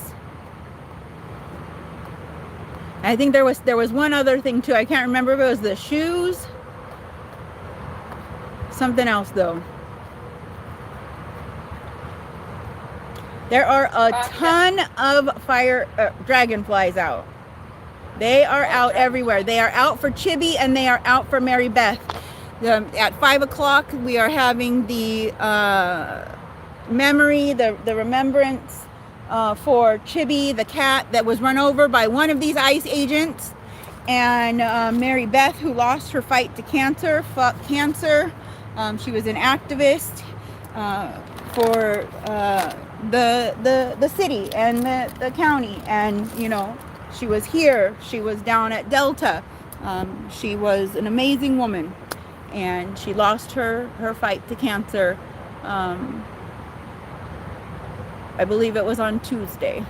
I think there was one other thing too. I can't remember if it was the shoes. Something else though. There are a ton of dragonflies out. They are out everywhere. They are out for Chibi and they are out for Mary Beth. At 5 o'clock, we are having the memory, the remembrance for Chibi, the cat that was run over by one of these ICE agents, and Mary Beth, who lost her fight to cancer. Fuck cancer. She was an activist for the city and the county, and you know, she was here, she was down at Delta. She was an amazing woman, and she lost her fight to cancer. I believe it was on Tuesday.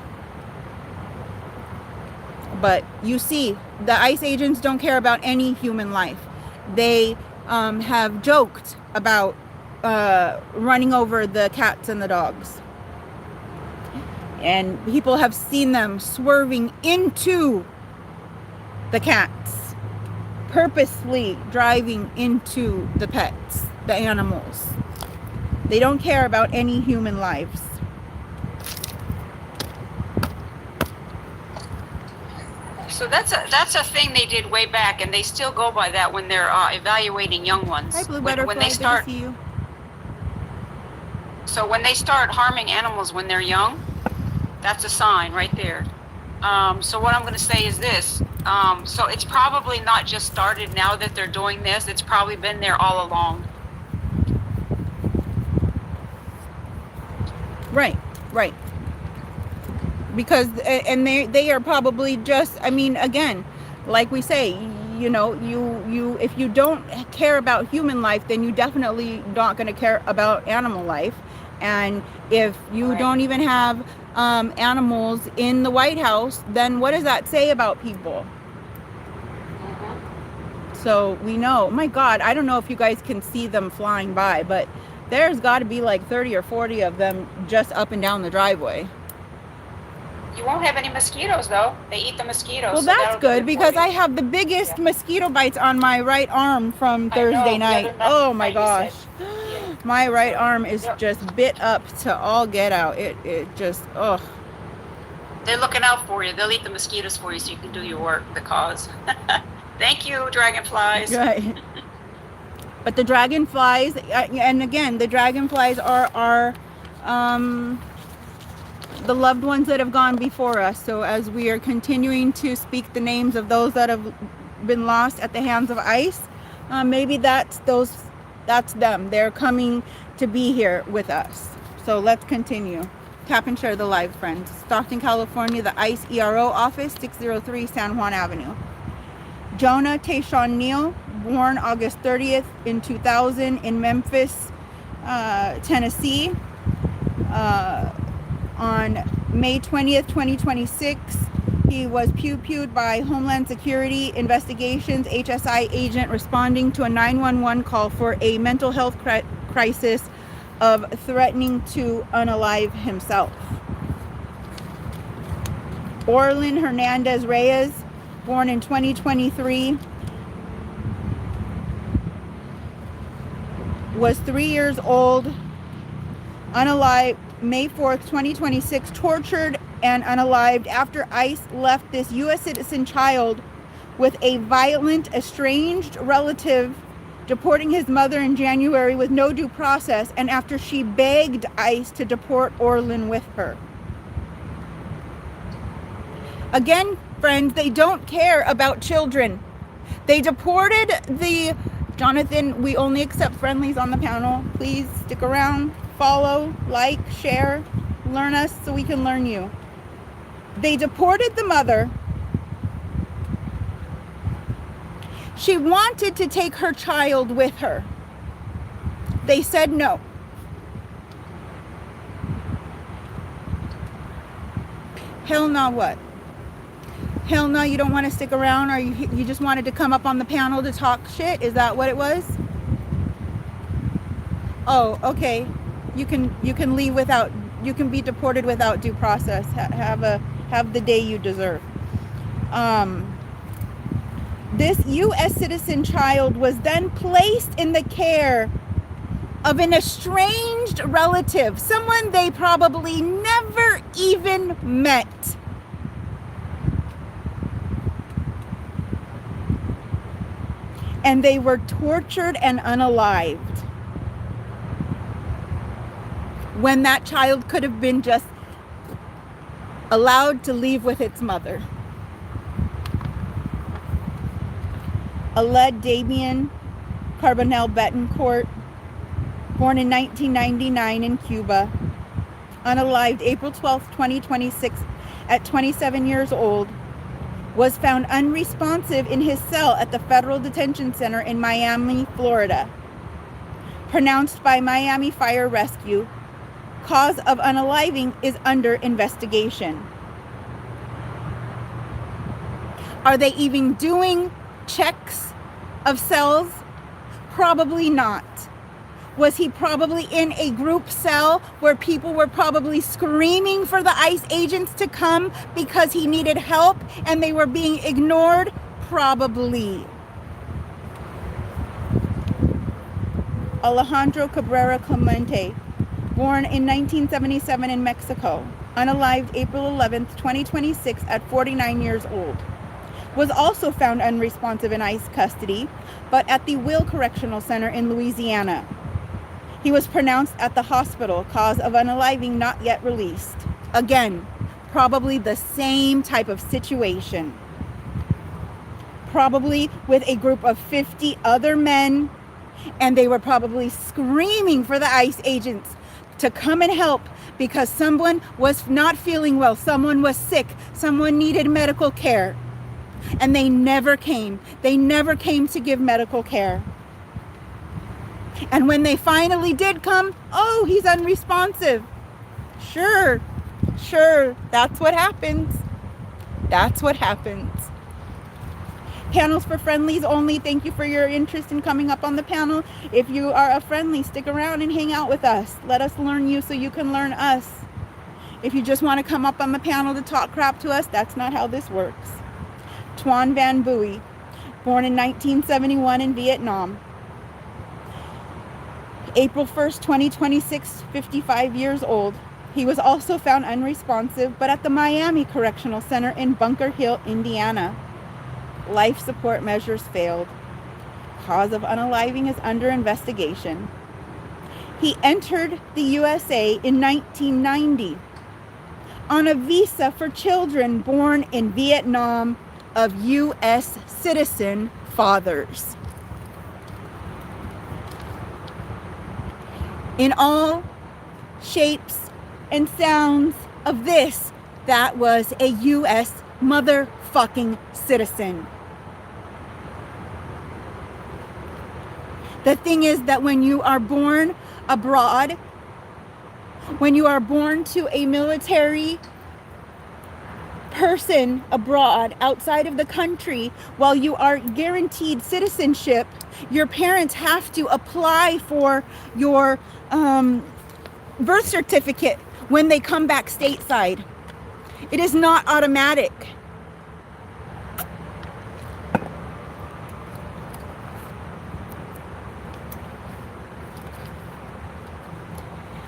But you see, the ICE agents don't care about any human life. They have joked about running over the cats and the dogs. And people have seen them swerving into the cats, purposely driving into the pets, the animals. They don't care about any human lives. So that's a thing they did way back, and they still go by that when they're evaluating young ones. Hi, Blue when Butterfly, they start, good to see you. So when they start harming animals when they're young, that's a sign right there. So what I'm going to say is this. So it's probably not just started now that they're doing this. It's probably been there all along. Right. Because, and they are probably just, I mean, again, like we say, you know, you if you don't care about human life, then you definitely not going to care about animal life. And if you don't even have animals in the White House, then what does that say about people? So we know, my God, I don't know if you guys can see them flying by, but there's got to be like 30 or 40 of them just up and down the driveway. You won't have any mosquitoes though. They eat the mosquitoes. Well, so that's good because I have the biggest mosquito bites on my right arm from Thursday night. Oh my gosh. My right arm is just bit up to all get out. It just, oh. They're looking out for you. They'll eat the mosquitoes for you so you can do your work, the cause. Thank you, dragonflies. Right. But the dragonflies, and again, the dragonflies are the loved ones that have gone before us. So as we are continuing to speak the names of those that have been lost at the hands of ICE, maybe that's them. They're coming to be here with us. So let's continue. Tap and share the live, friends. Stockton, California, the ICE ERO office, 603 San Juan Avenue. Jonah Tayshawn Neal, born August 30th in 2000 in Memphis, Tennessee. On May 20th, 2026, he was pew-pewed by Homeland Security Investigations HSI agent responding to a 911 call for a mental health crisis of threatening to unalive himself. Orlin Hernandez Reyes, born in 2023, was 3 years old, unalive, May 4th, 2026, tortured and unalived after ICE left this U.S. citizen child with a violent, estranged relative, deporting his mother in January with no due process, and after she begged ICE to deport Orlin with her. Again, friends, they don't care about children. They deported the... Jonathan, we only accept friendlies on the panel. Please stick around, follow, like, share, learn us so we can learn you. They deported the mother. She wanted to take her child with her. They said no. Hell no, what? Hell no, you don't want to stick around, or you just wanted to come up on the panel to talk shit? Is that what it was? Oh, okay. You can leave without, you can be deported without due process. Have the day you deserve. This U.S. citizen child was then placed in the care of an estranged relative, someone they probably never even met. And they were tortured and unalived when that child could have been just allowed to leave with its mother. Aled Damien Carbonell Betancourt, born in 1999 in Cuba, unalived April 12, 2026, at 27 years old, was found unresponsive in his cell at the Federal Detention Center in Miami, Florida. Pronounced by Miami Fire Rescue, cause of unaliving is under investigation. Are they even doing checks of cells? Probably not. Was he probably in a group cell where people were probably screaming for the ICE agents to come because he needed help and they were being ignored? Probably. Alejandro Cabrera Clemente, born in 1977 in Mexico, unalived April 11, 2026 at 49 years old. Was also found unresponsive in ICE custody, but at the Will Correctional Center in Louisiana. He was pronounced at the hospital, cause of unaliving not yet released. Again, probably the same type of situation. Probably with a group of 50 other men, and they were probably screaming for the ICE agents to come and help because someone was not feeling well, someone was sick, someone needed medical care. And they never came. They never came to give medical care. And when they finally did come, oh, he's unresponsive. Sure, that's what happens. That's what happens. Panels for friendlies only. Thank you for your interest in coming up on the panel. If you are a friendly, stick around and hang out with us. Let us learn you so you can learn us. If you just want to come up on the panel to talk crap to us, that's not how this works. Tuan Van Bui, born in 1971 in Vietnam. April 1st, 2026, 55 years old. He was also found unresponsive, but at the Miami Correctional Center in Bunker Hill, Indiana. Life support measures failed. Cause of unaliving is under investigation. He entered the USA in 1990 on a visa for children born in Vietnam of U.S. citizen fathers. In all shapes and sounds of this, that was a U.S. motherfucking citizen. The thing is that when you are born abroad, when you are born to a military person abroad, outside of the country, while you are guaranteed citizenship, your parents have to apply for your birth certificate when they come back stateside. It is not automatic.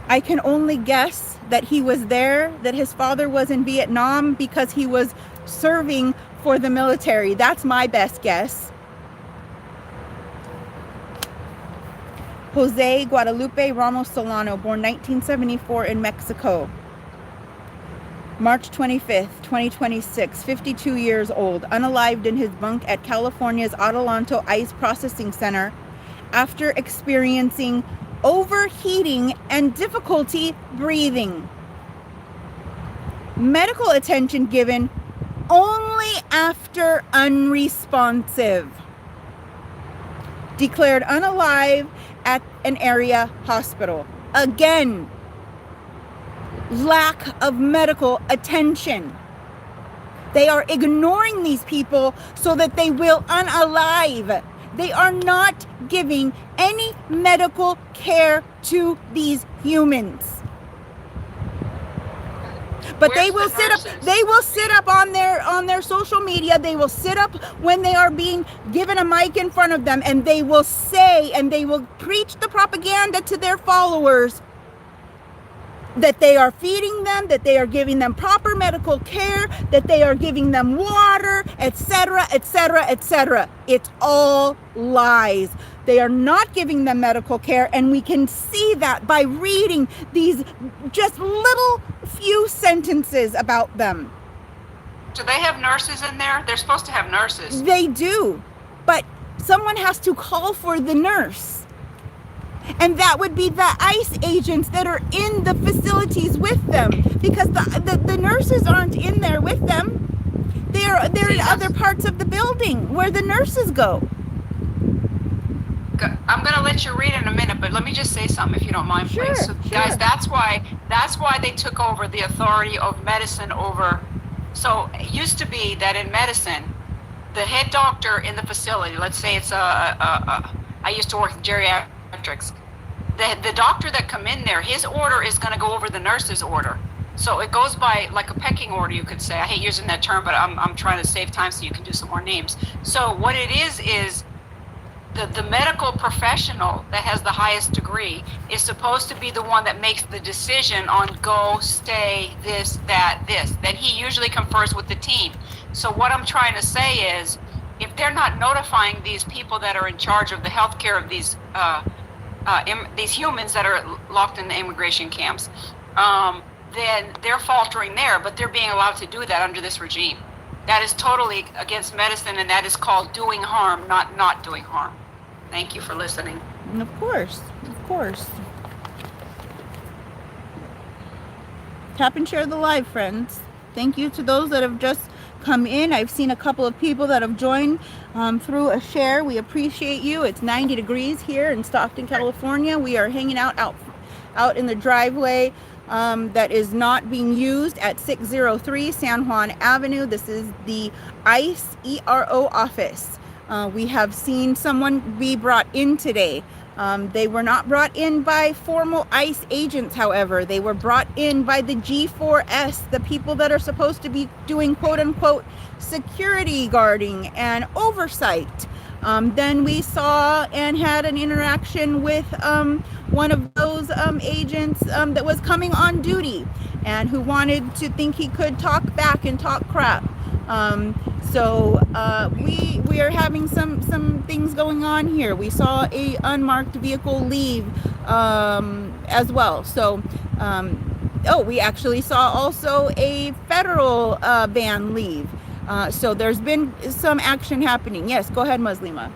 I can only guess that he was there, that his father was in Vietnam because he was serving for the military. That's my best guess. Jose Guadalupe Ramos Solano, born 1974 in Mexico. March 25th, 2026, 52 years old, unalived in his bunk at California's Adelanto ICE Processing Center after experiencing overheating and difficulty breathing. Medical attention given only after unresponsive. Declared unalive at an area hospital. Again, lack of medical attention. They are ignoring these people so that they will unalive They are not giving any medical care to these humans. But Where's they will the sit up. nurses? They will sit up on their social media. They will sit up when they are being given a mic in front of them, and they will say and they will preach the propaganda to their followers that they are feeding them, that they are giving them proper medical care, that they are giving them water, etc., etc., etc. It's all lies. They are not giving them medical care, and we can see that by reading these just little few sentences about them. Do they have nurses in there? They're supposed to have nurses. They do, but someone has to call for the nurse. And that would be the ICE agents that are in the facilities with them, because the nurses aren't in there with them. They're in other parts of the building where the nurses go. I'm going to let you read in a minute, but let me just say something if you don't mind, Sure, please. So, guys, that's why they took over the authority of medicine over. So it used to be that in medicine, the head doctor in the facility, let's say it's I used to work in geriatrics. The doctor that come in there, his order is going to go over the nurse's order. So it goes by like a pecking order, you could say. I hate using that term, but I'm trying to save time so you can do some more names. So what it is the medical professional that has the highest degree is supposed to be the one that makes the decision on go, stay, this, that, this. Then he usually confers with the team. So what I'm trying to say is, if they're not notifying these people that are in charge of the healthcare of these humans that are locked in the immigration camps, then they're faltering there, but they're being allowed to do that under this regime. That is totally against medicine, and that is called doing harm, not doing harm. Thank you for listening. And of course. Tap and share the live, friends. Thank you to those that have just come in. I've seen a couple of people that have joined through a share. We appreciate you. It's 90 degrees here in Stockton, California. We are hanging out in the driveway that is not being used at 603 San Juan Avenue. This is the ICE ERO office. We have seen someone be brought in today. They were not brought in by formal ICE agents, however. They were brought in by the G4S, the people that are supposed to be doing quote-unquote security guarding and oversight. Then we saw and had an interaction with one of those agents that was coming on duty and who wanted to think he could talk back and talk crap. So we are having some things going on here. We saw a unmarked vehicle leave as well. So we actually saw also a federal van leave. So there's been some action happening. Yes, go ahead, Muslima.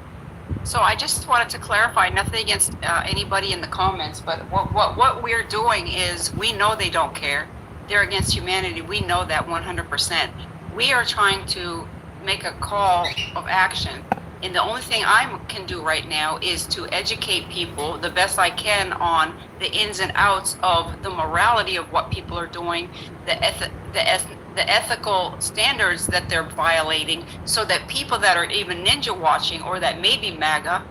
So I just wanted to clarify, nothing against anybody in the comments, but what we're doing is, we know they don't care. They're against humanity. We know that 100%. We are trying to make a call of action. And the only thing I can do right now is to educate people the best I can on the ins and outs of the morality of what people are doing, the ethical standards that they're violating, so that people that are even ninja watching or that may be MAGA,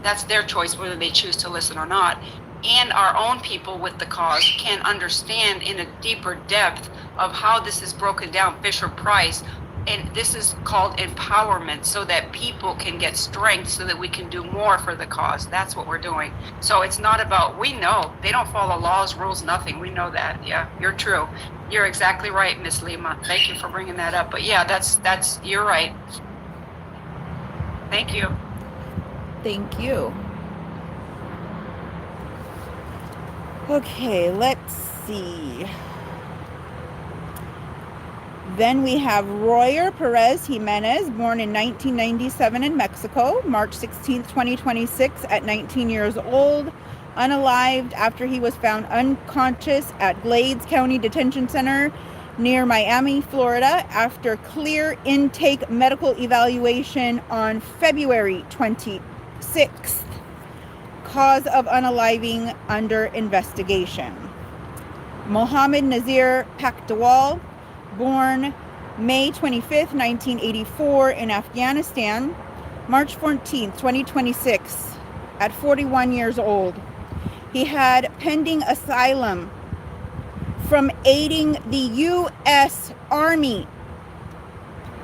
that's their choice whether they choose to listen or not, and our own people with the cause can understand in a deeper depth of how this is broken down, Fisher-Price. And this is called empowerment, so that people can get strength so that we can do more for the cause. That's what we're doing. So it's not about, we know they don't follow laws, rules, nothing. We know that. Yeah, you're true. You're exactly right, Miss Lima. Thank you for bringing that up. But yeah, that's you're right. Thank you. Thank you. Okay, let's see. Then we have Royer Perez Jimenez, born in 1997 in Mexico, March 16th, 2026, at 19 years old, unalived after he was found unconscious at Glades County Detention Center near Miami, Florida, after clear intake medical evaluation on February 26th. Cause of unaliving under investigation. Mohammed Nazir Pakdawal, born May 25th, 1984 in Afghanistan, March 14th, 2026, at 41 years old. He had pending asylum from aiding the U.S. Army,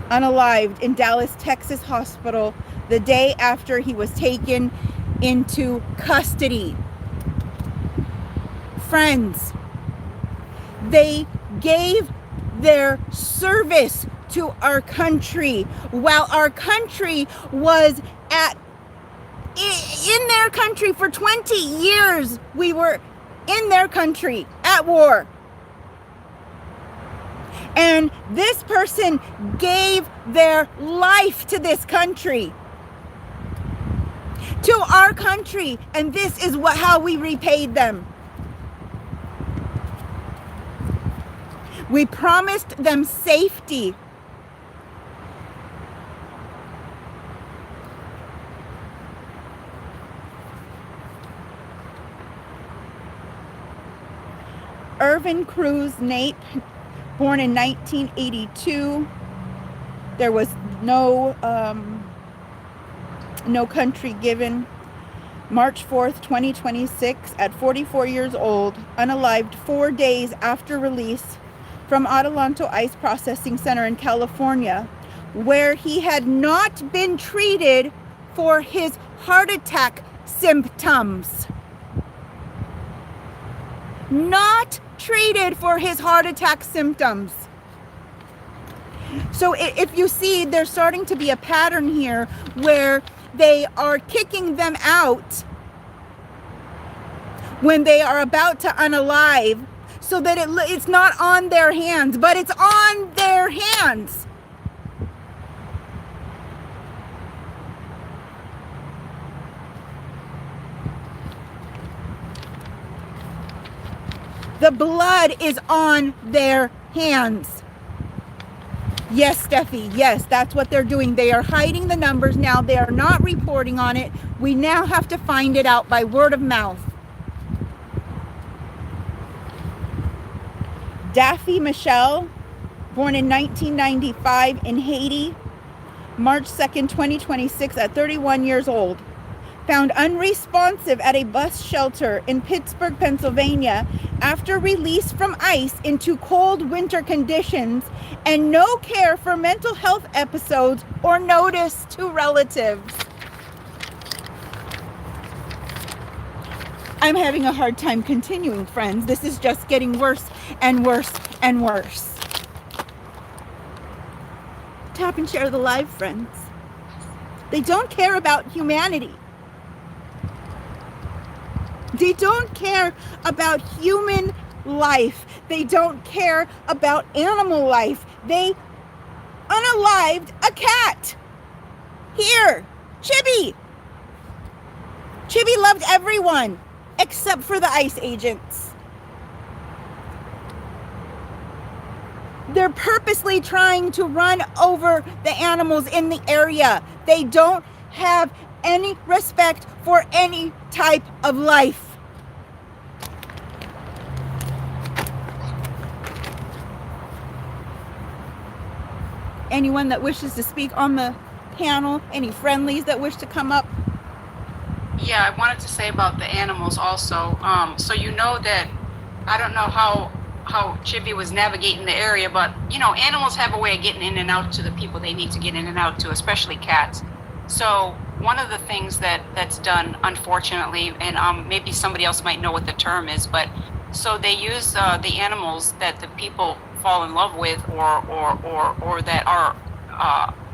unalived, in Dallas, Texas hospital the day after he was taken into custody. Friends, they gave their service to our country while our country was in their country for 20 years. We were in their country at war. And this person gave their life to this country, to our country, and this is how we repaid them. We promised them safety. Irvin Cruz Nape, born in 1982. There was no country given. March 4th, 2026, at 44 years old, unalived 4 days after release from Adelanto ICE Processing Center in California, where he had not been treated for his heart attack symptoms. Not treated for his heart attack symptoms. So if you see, there's starting to be a pattern here where they are kicking them out when they are about to unalive, so that it's not on their hands, but it's on their hands. The blood is on their hands. Yes, Steffi, yes, that's what they're doing. They are hiding the numbers now. They are not reporting on it. We now have to find it out by word of mouth. Daffy Michelle, born in 1995 in Haiti, March 2nd, 2026, at 31 years old. Found unresponsive at a bus shelter in Pittsburgh, Pennsylvania, after release from ICE into cold winter conditions and no care for mental health episodes or notice to relatives. I'm having a hard time continuing, friends. This is just getting worse and worse and worse. Tap and share the live, friends. They don't care about humanity. They don't care about human life. They don't care about animal life. They unalived a cat. Here, Chibi. Chibi loved everyone except for the ICE agents. They're purposely trying to run over the animals in the area. They don't have any respect for any type of life. Anyone that wishes to speak on the panel, any friendlies that wish to come up? Yeah, I wanted to say about the animals also. So you know that, I don't know how Chibi was navigating the area, but you know, animals have a way of getting in and out to the people they need to get in and out to, especially cats. So one of the things that's done, unfortunately, and maybe somebody else might know what the term is, but so they use the animals that the people fall in love with, or that are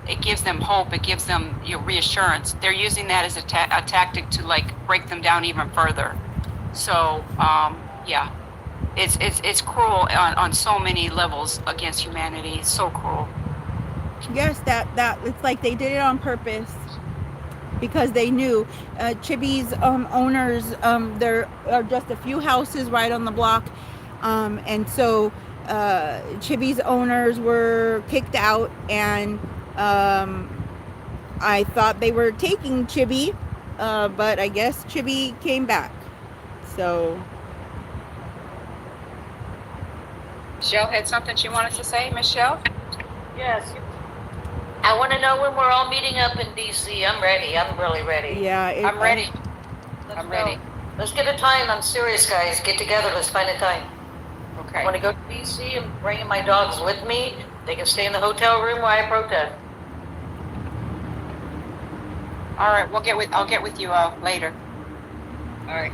it gives them hope, it gives them reassurance. They're using that as a tactic to like break them down even further. So yeah, it's cruel on so many levels against humanity. It's so cruel. Yes, that it's like they did it on purpose because they knew Chibi's owners. There are just a few houses right on the block, and so Chibi's owners were kicked out, and I thought they were taking Chibi, but I guess Chibi came back. So Michelle had something she wanted to say. Michelle? Yes. I want to know when we're all meeting up in DC. I'm ready. I'm really ready. Yeah, I'm ready. Let's I'm go. ready. Let's get a time. I'm serious, guys. Get together. Let's find a time. I Okay. want to go to DC and bringing my dogs with me. They can stay in the hotel room while I protest. All right. I'll get with you later. All right.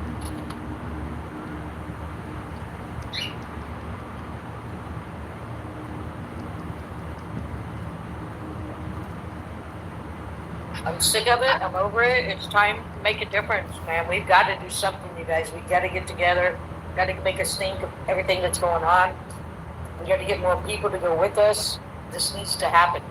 I'm sick of it. I'm over it. It's time to make a difference, man. We've got to do something, you guys. We've got to get together. We've got to make us think of everything that's going on. We got to get more people to go with us. This needs to happen.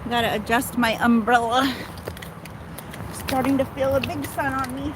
Gotta adjust my umbrella. Starting to feel a big sun on me.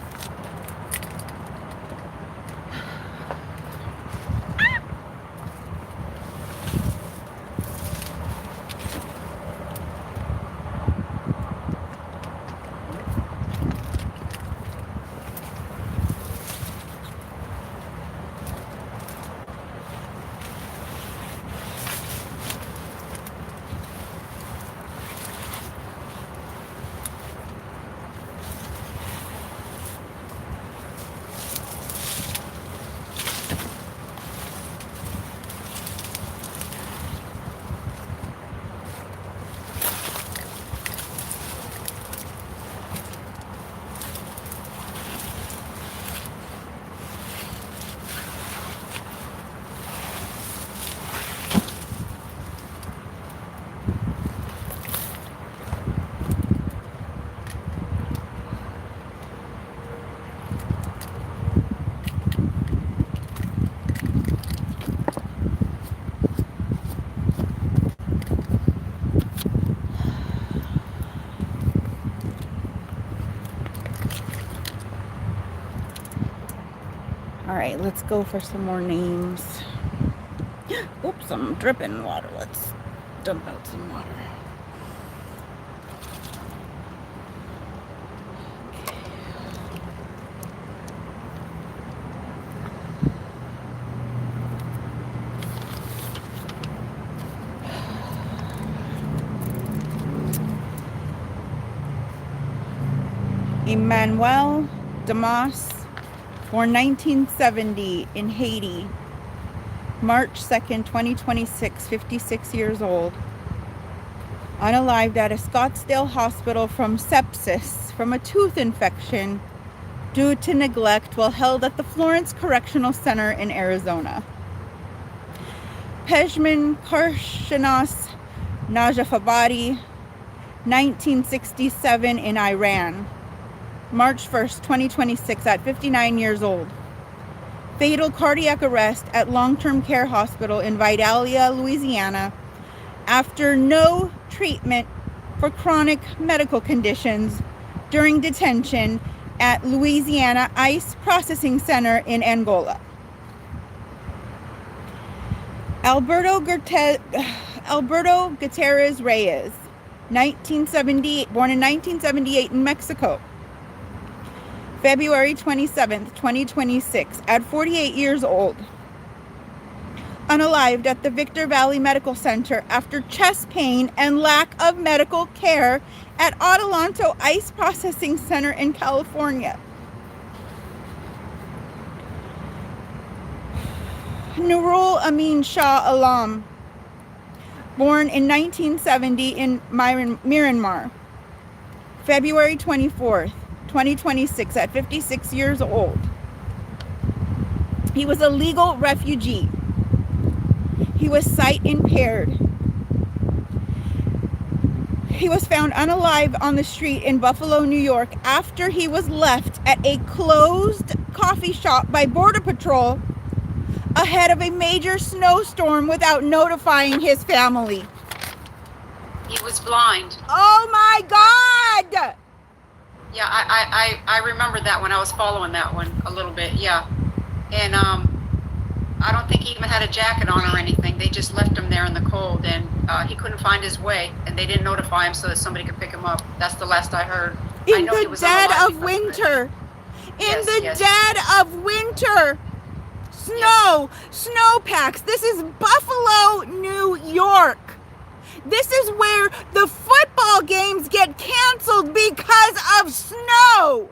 All right, let's go for some more names. Oops, I'm dripping water. Let's dump out some water. Emmanuel Damas, born 1970 in Haiti, March 2nd, 2026, 56 years old. Unalived at a Scottsdale hospital from sepsis from a tooth infection due to neglect while held at the Florence Correctional Center in Arizona. Pejman Karshanas Najafabadi, 1967 in Iran, March 1st, 2026, at 59 years old. Fatal cardiac arrest at long-term care hospital in Vidalia, Louisiana, after no treatment for chronic medical conditions during detention at Louisiana ICE Processing Center in Angola. Alberto Gutierrez Reyes, born in 1978 in Mexico, February 27th, 2026, at 48 years old. Unalived at the Victor Valley Medical Center after chest pain and lack of medical care at Adelanto ICE Processing Center in California. Nurul Amin Shah Alam, born in 1970 in Myanmar, February 24th, 2026, at 56 years old. He was a legal refugee. He was sight impaired. He was found unalive on the street in Buffalo, New York, after he was left at a closed coffee shop by Border Patrol ahead of a major snowstorm without notifying his family. He was blind. Oh my God! Yeah, I remember that one. I was following that one a little bit. Yeah, and I don't think he even had a jacket on or anything. They just left him there in the cold, and he couldn't find his way, and they didn't notify him so that somebody could pick him up. That's the last I heard. I In know he the was dead unalive of because winter. in the dead of winter. Snowpacks. This is Buffalo, New York. This is where the football games get canceled because of snow.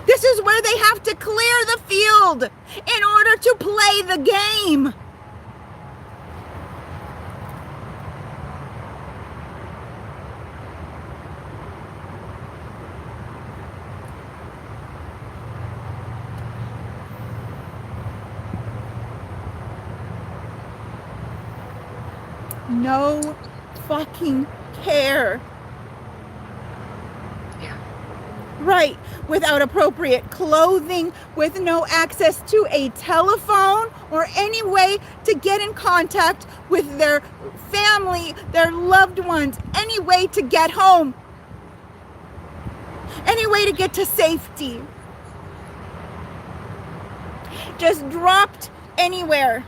This is where they have to clear the field in order to play the game. No fucking care. Yeah. Right, without appropriate clothing, with no access to a telephone or any way to get in contact with their family, their loved ones, any way to get home, any way to get to safety. Just dropped anywhere.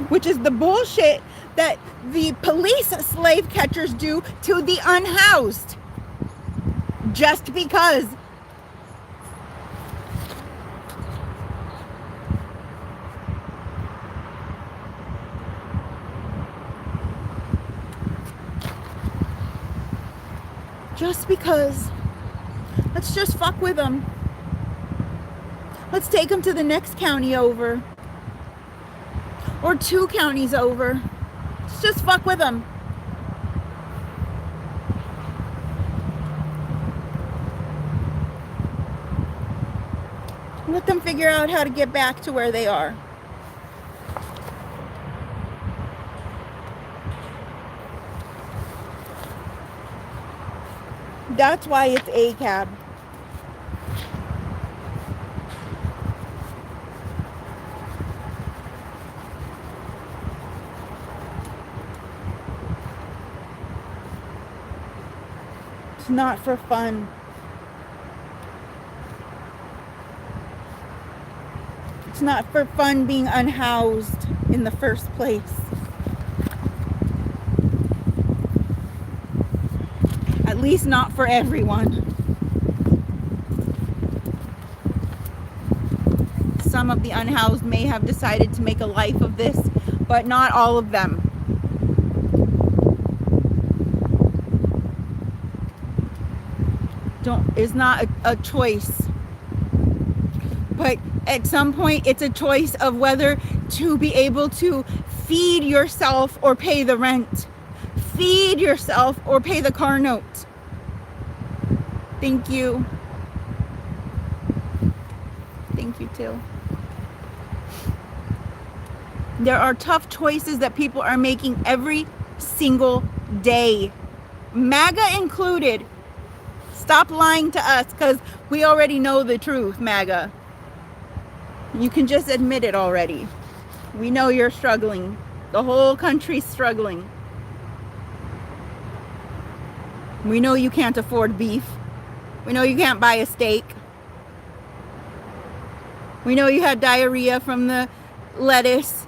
Which is the bullshit that the police slave catchers do to the unhoused. Just because. Just because. Let's just fuck with them. Let's take them to the next county over. Or 2 counties over. Let's just fuck with them. Let them figure out how to get back to where they are. That's why it's ACAB. It's not for fun. It's not for fun being unhoused in the first place. At least not for everyone. Some of the unhoused may have decided to make a life of this, but not all of them. It's not a choice. But at some point, it's a choice of whether to be able to feed yourself or pay the rent. Feed yourself or pay the car note. Thank you. Thank you, too. There are tough choices that people are making every single day. MAGA included. Stop lying to us, because we already know the truth, MAGA. You can just admit it already. We know you're struggling. The whole country's struggling. We know you can't afford beef. We know you can't buy a steak. We know you had diarrhea from the lettuce.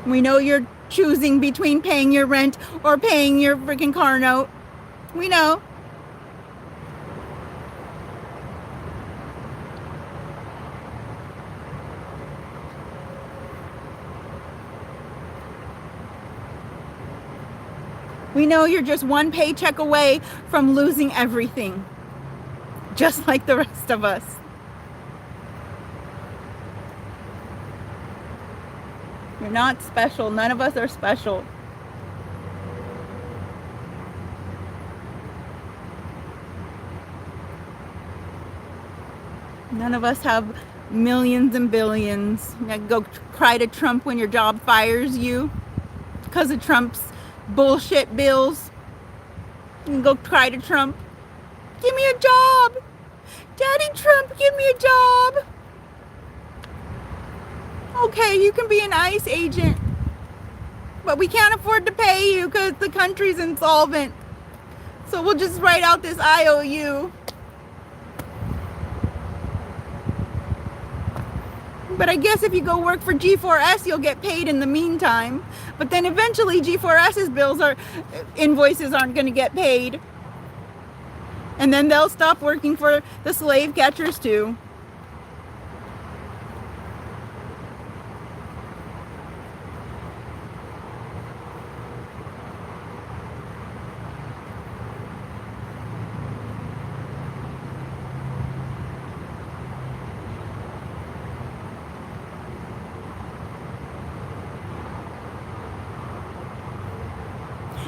We know you're choosing between paying your rent or paying your freaking car note. We know. We know you're just one paycheck away from losing everything. Just like the rest of us. You're not special. None of us are special. None of us have millions and billions. You go cry to Trump when your job fires you because of Trump's bullshit bills. You can go cry to Trump. Give me a job. Daddy Trump, give me a job. Okay, you can be an ICE agent, but we can't afford to pay you because the country's insolvent. So we'll just write out this IOU. But I guess if you go work for G4S, you'll get paid in the meantime. But then eventually G4S's invoices aren't going to get paid. And then they'll stop working for the slave catchers too.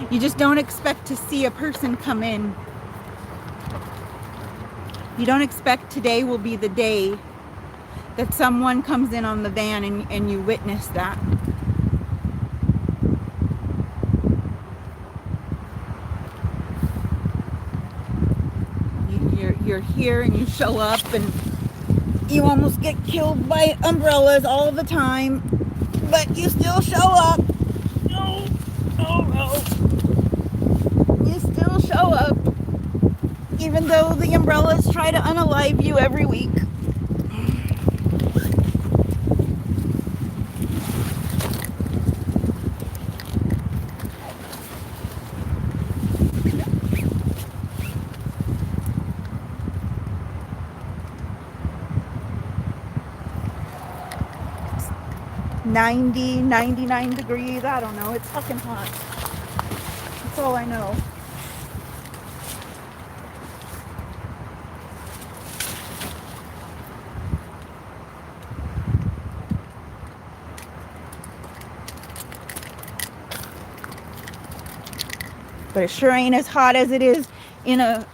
You just don't expect to see a person come in. You don't expect today will be the day that someone comes in on the van and you witness that. You're here and you show up and you almost get killed by umbrellas all the time, but you still show up. You still show up, even though the umbrellas try to unalive you every week. It's 90, 99 degrees, I don't know, it's fucking hot. That's all I know. But it sure ain't as hot as it is in a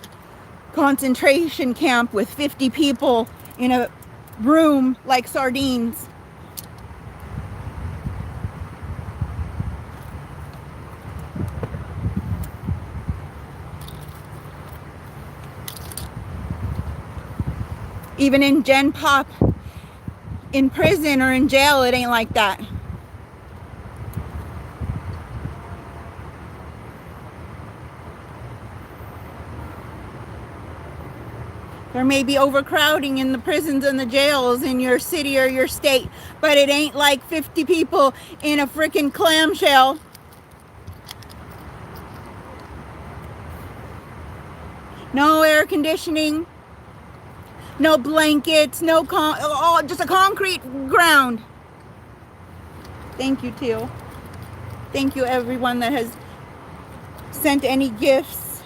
concentration camp with 50 people in a room like sardines. Even in Gen Pop, in prison or in jail, it ain't like that. There may be overcrowding in the prisons and the jails in your city or your state, but it ain't like 50 people in a freaking clamshell. No air conditioning, no blankets, just a concrete ground. Thank you, Teal. Thank you, everyone that has sent any gifts,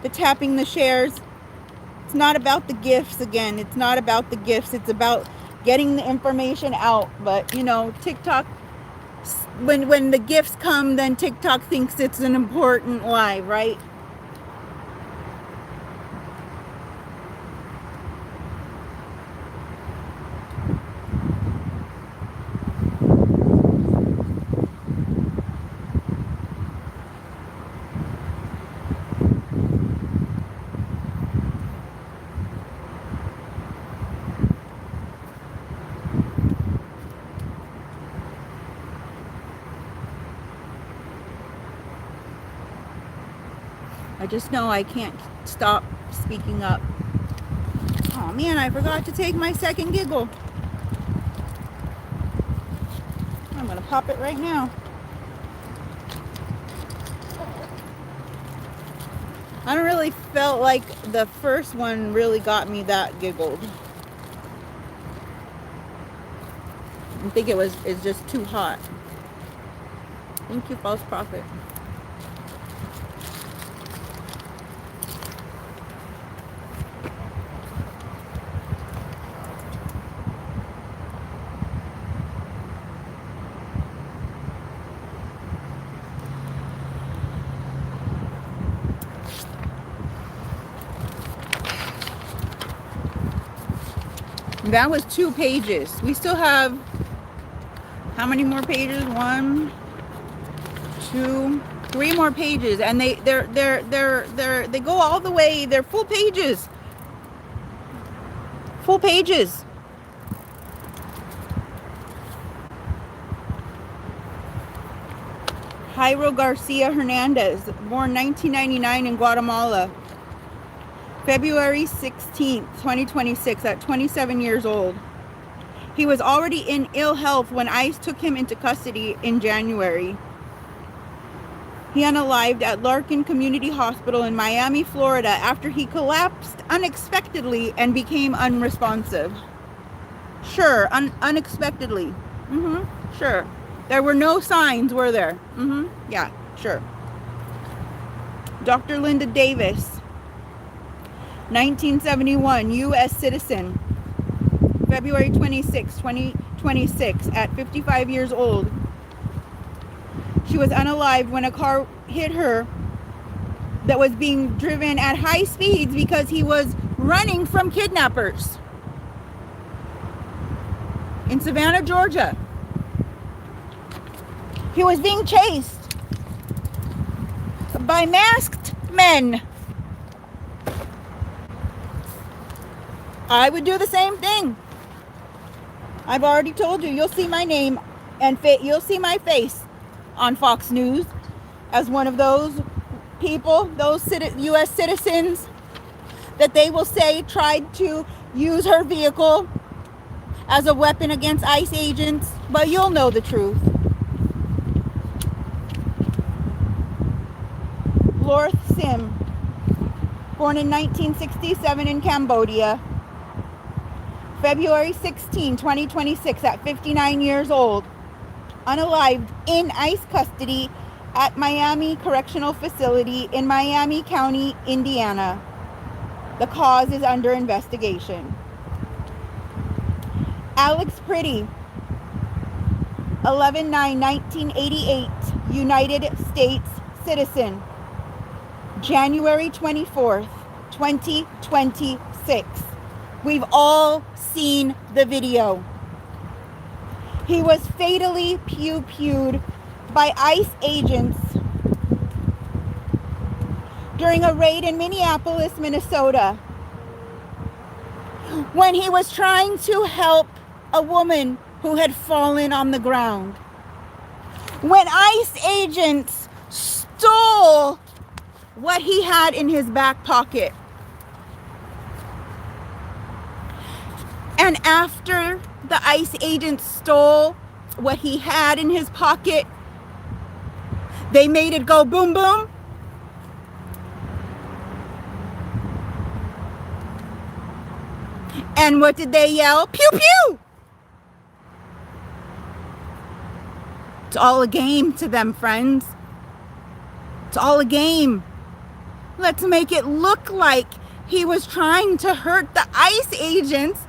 the tapping, the shares. It's not about the gifts again. It's not about the gifts. It's about getting the information out. But, you know, TikTok, when the gifts come, then TikTok thinks it's an important lie, right? I just know I can't stop speaking up. Oh man, I forgot to take my second giggle. I'm gonna pop it right now. I don't really felt like the first one really got me that giggled. I think it's just too hot. Thank you, false prophet. That was 2 pages. We still have how many more pages? 1, 2, 3 more pages, and they go all the way. They're full pages. Full pages. Jairo Garcia Hernandez, born 1999 in Guatemala. February 16th, 2026, at 27 years old. He was already in ill health when ICE took him into custody in January. He unalived at Larkin Community Hospital in Miami, Florida, after he collapsed unexpectedly and became unresponsive. Sure, unexpectedly. Sure. There were no signs, were there? Yeah, sure. Dr. Linda Davis, 1971, U.S. citizen. February 26, 2026, at 55 years old. She was unalived when a car hit her that was being driven at high speeds because he was running from kidnappers in Savannah, Georgia. He was being chased by masked men. I would do the same thing. I've already told you, you'll see my name and you'll see my face on Fox News as one of those people, those U.S. citizens that they will say tried to use her vehicle as a weapon against ICE agents, but you'll know the truth. Lorth Sim, born in 1967 in Cambodia. February 16, 2026, at 59 years old. Unalived in ICE custody at Miami Correctional Facility in Miami County, Indiana. The cause is under investigation. Alex Pretty, 11/9/1988, United States citizen. January 24th, 2026. We've all seen the video. He was fatally pew-pewed by ICE agents during a raid in Minneapolis, Minnesota, when he was trying to help a woman who had fallen on the ground. When ICE agents stole what he had in his back pocket. And after the ICE agents stole what he had in his pocket, they made it go boom boom. And what did they yell? Pew pew! It's all a game to them, friends. It's all a game. Let's make it look like he was trying to hurt the ICE agents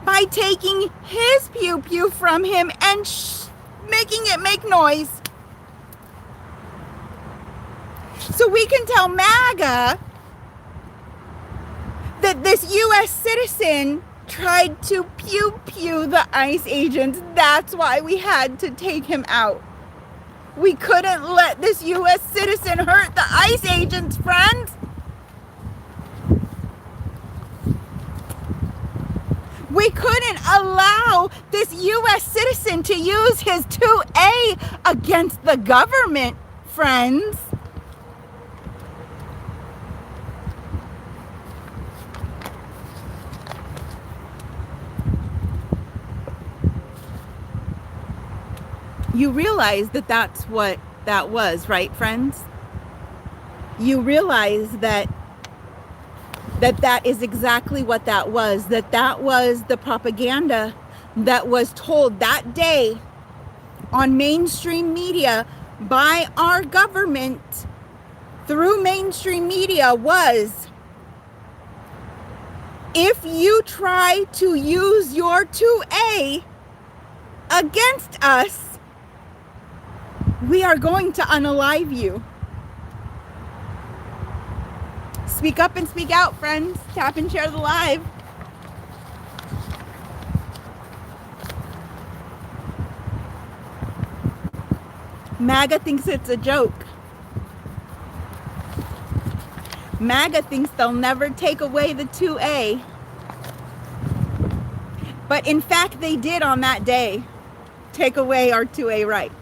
by taking his pew-pew from him and making it make noise. So we can tell MAGA that this U.S. citizen tried to pew-pew the ICE agents. That's why we had to take him out. We couldn't let this U.S. citizen hurt the ICE agents, friends. We couldn't allow this U.S. citizen to use his 2A against the government, friends. You realize that that's what that was, right, friends? You realize that is exactly what that was. That was the propaganda that was told that day on mainstream media by our government through mainstream media was, if you try to use your 2A against us, we are going to unalive you. Speak up and speak out, friends. Tap and share the live. MAGA thinks it's a joke. MAGA thinks they'll never take away the 2A. But in fact, they did on that day take away our 2A rights.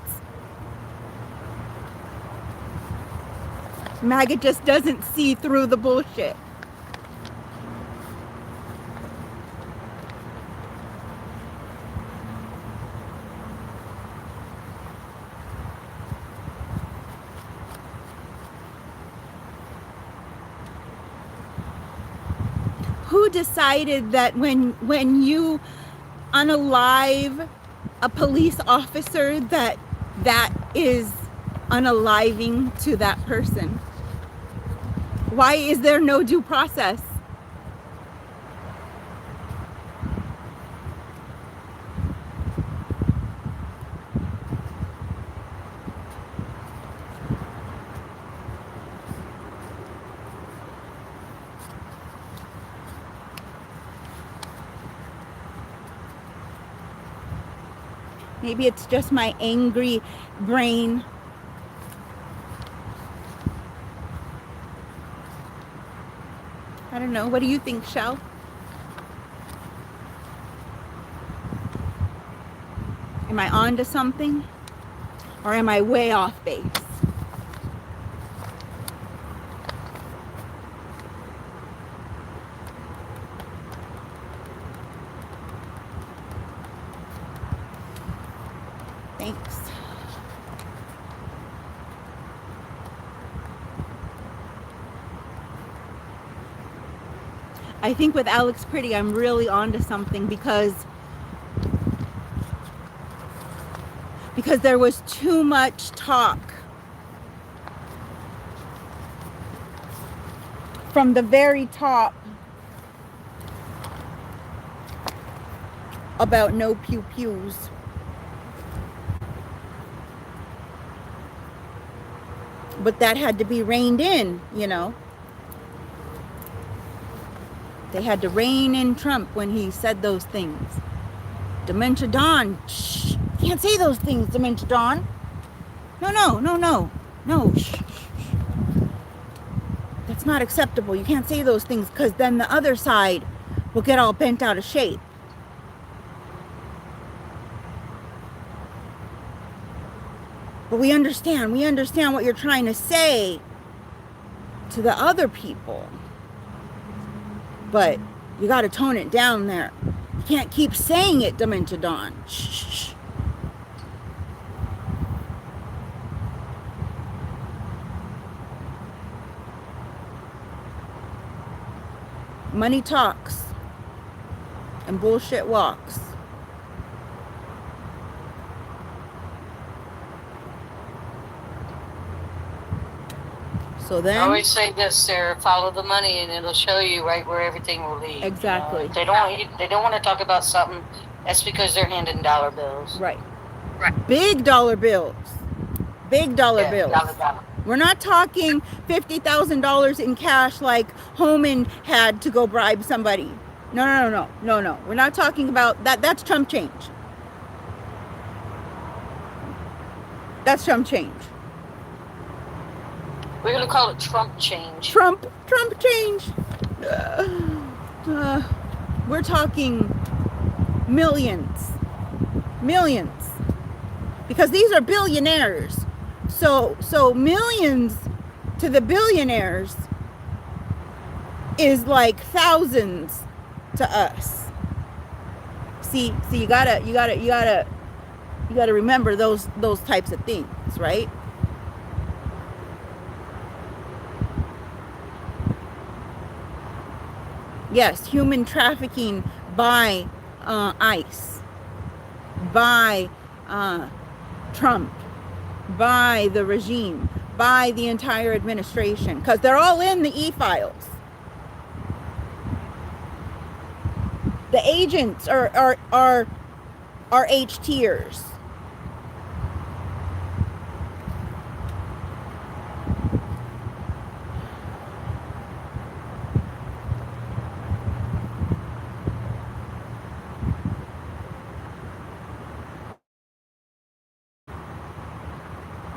MAGA just doesn't see through the bullshit. Who decided that when you unalive a police officer that is unaliving to that person? Why is there no due process? Maybe it's just my angry brain. I don't know. What do you think, Shell? Am I on to something? Or am I way off base? Thanks. I think with Alex Pretty, I'm really onto something because there was too much talk from the very top about no pew pews. But that had to be reined in, you know. They had to rein in Trump when he said those things. Dementia Dawn, shh, you can't say those things, Dementia Dawn. No, shh. That's not acceptable. You can't say those things because then the other side will get all bent out of shape. But we understand what you're trying to say to the other people. But you got to tone it down there. You can't keep saying it, Dementia Dawn. Shh. Money talks and bullshit walks. So then, I always say this, Sarah, follow the money and it'll show you right where everything will lead. Exactly. If they don't want to talk about something, that's because they're handing dollar bills. right. Big dollar bills. Big dollar bills. Dollar. We're not talking $50,000 in cash like Homan had to go bribe somebody. No. We're not talking about that. That's Trump change. That's Trump change. We're going to call it Trump change. Trump change. We're talking millions. Because these are billionaires. So millions to the billionaires is like thousands to us. See, you gotta remember those types of things, right? Yes, human trafficking by ICE, by Trump, by the regime, by the entire administration, because they're all in the e-files. The agents are H-tiers.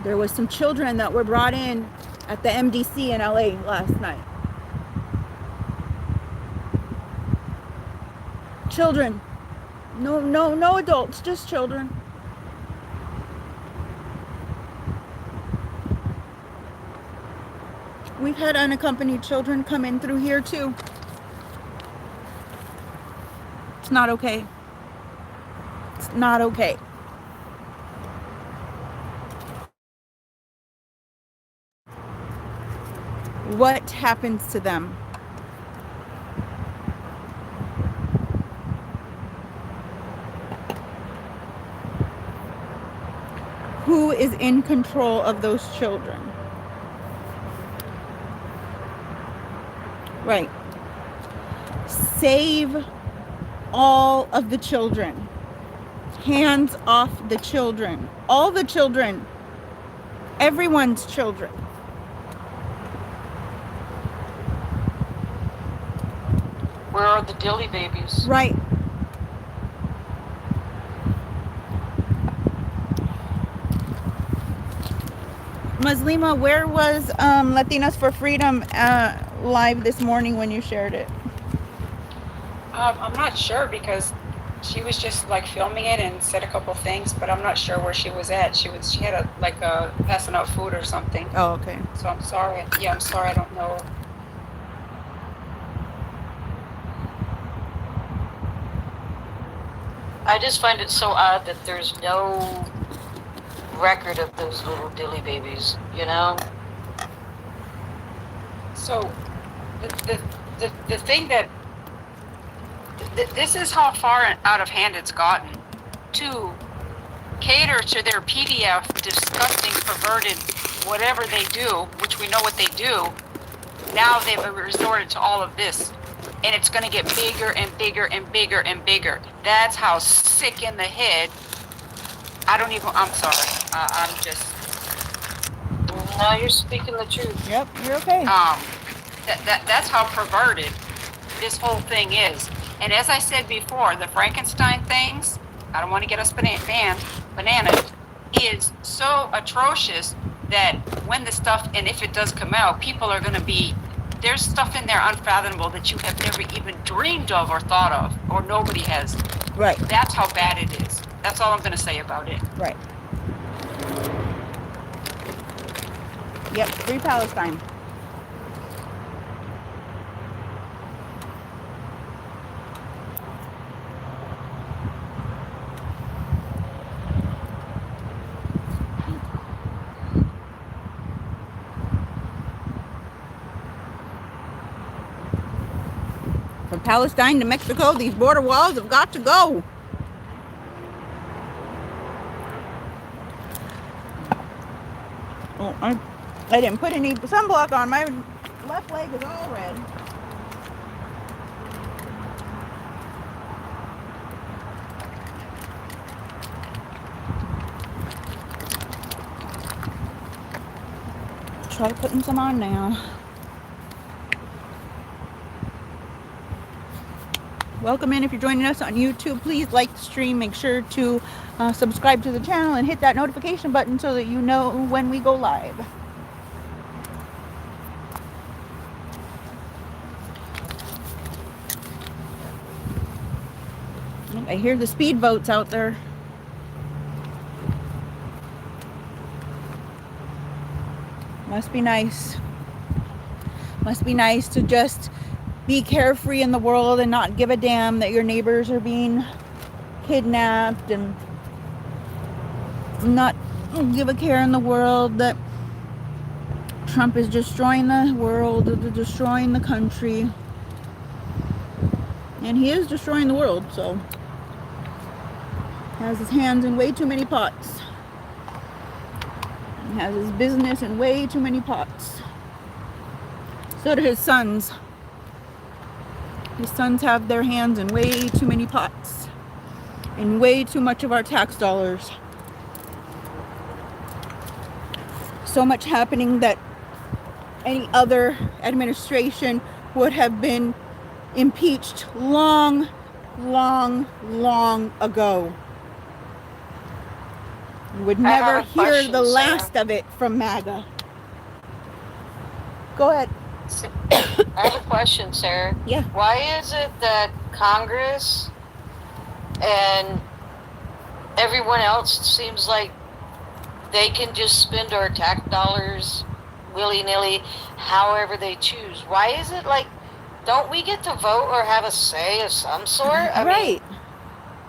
There was some children that were brought in at the MDC in LA last night. Children. No adults, just children. We've had unaccompanied children come in through here too. It's not okay. It's not okay. What happens to them? Who is in control of those children? Right. Save all of the children. Hands off the children. All the children. Everyone's children. Where are the dilly babies? Right. Muslima, where was Latinas for Freedom live this morning when you shared it? I'm not sure because she was just like filming it and said a couple things, but I'm not sure where she was at. She had a passing out food or something. Oh, okay. So I'm sorry. Yeah, I'm sorry. I don't know. I just find it so odd that there's no record of those little dilly babies, you know? So the thing that this is how far out of hand it's gotten to cater to their PDF disgusting perverted whatever they do, which we know what they do. Now they've resorted to all of this, and it's going to get bigger and bigger and bigger and bigger. That's how sick in the head. I'm sorry. I'm just. No, you're speaking the truth. Yep, you're okay. That's how perverted this whole thing is. And as I said before, the Frankenstein things, I don't want to get us bananas, is so atrocious that when the stuff, and if it does come out, people are going to be, there's stuff in there unfathomable that you have never even dreamed of or thought of, or nobody has. Right. That's how bad it is. That's all I'm going to say about it. Right. Yep, free Palestine. From Palestine to Mexico, these border walls have got to go. Oh, I didn't put any sunblock on. My left leg is all red. Try putting some on now. Welcome in if you're joining us on YouTube. Please like the stream. Make sure to subscribe to the channel and hit that notification button so that you know when we go live. I hear the speed boats out there. Must be nice. Must be nice to just be carefree in the world and not give a damn that your neighbors are being kidnapped, and not give a care in the world that Trump is destroying the world, destroying the country. And he is destroying the world, so has his hands in way too many pots. He has his business in way too many pots. So do his sons. His sons have their hands in way too many pots. And way too much of our tax dollars. So much happening that any other administration would have been impeached long, long, long ago. You would never hear the last of it from MAGA. Go ahead. I have a question, Sarah. Yeah. Why is it that Congress and everyone else seems like they can just spend our tax dollars willy-nilly, however they choose. Why is it like, don't we get to vote or have a say of some sort? I Right.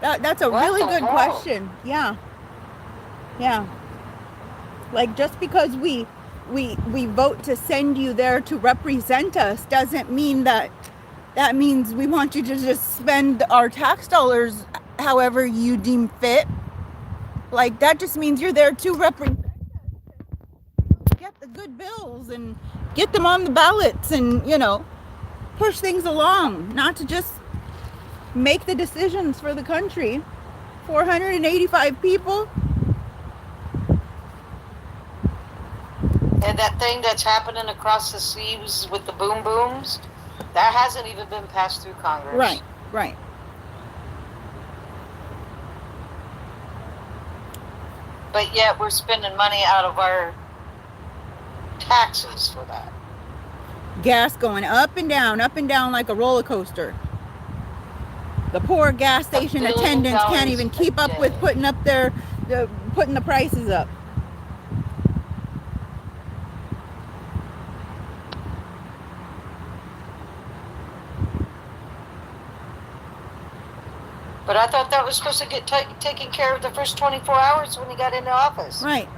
mean, That's a what really the good hell? question. Yeah. Yeah. Like, just because we vote to send you there to represent us doesn't mean that means we want you to just spend our tax dollars however you deem fit. Like, that just means you're there to represent us, get the good bills and get them on the ballots and, you know, push things along, not to just make the decisions for the country. 485 people. And that thing that's happening across the seas with the boom booms, that hasn't even been passed through Congress. Right, right. But yet we're spending money out of our taxes for that. Gas going up and down like a roller coaster. The poor gas station $1 billion attendants can't even a keep up with day. putting the prices up. But I thought that was supposed to get taken care of the first 24 hours when he got into office. Right.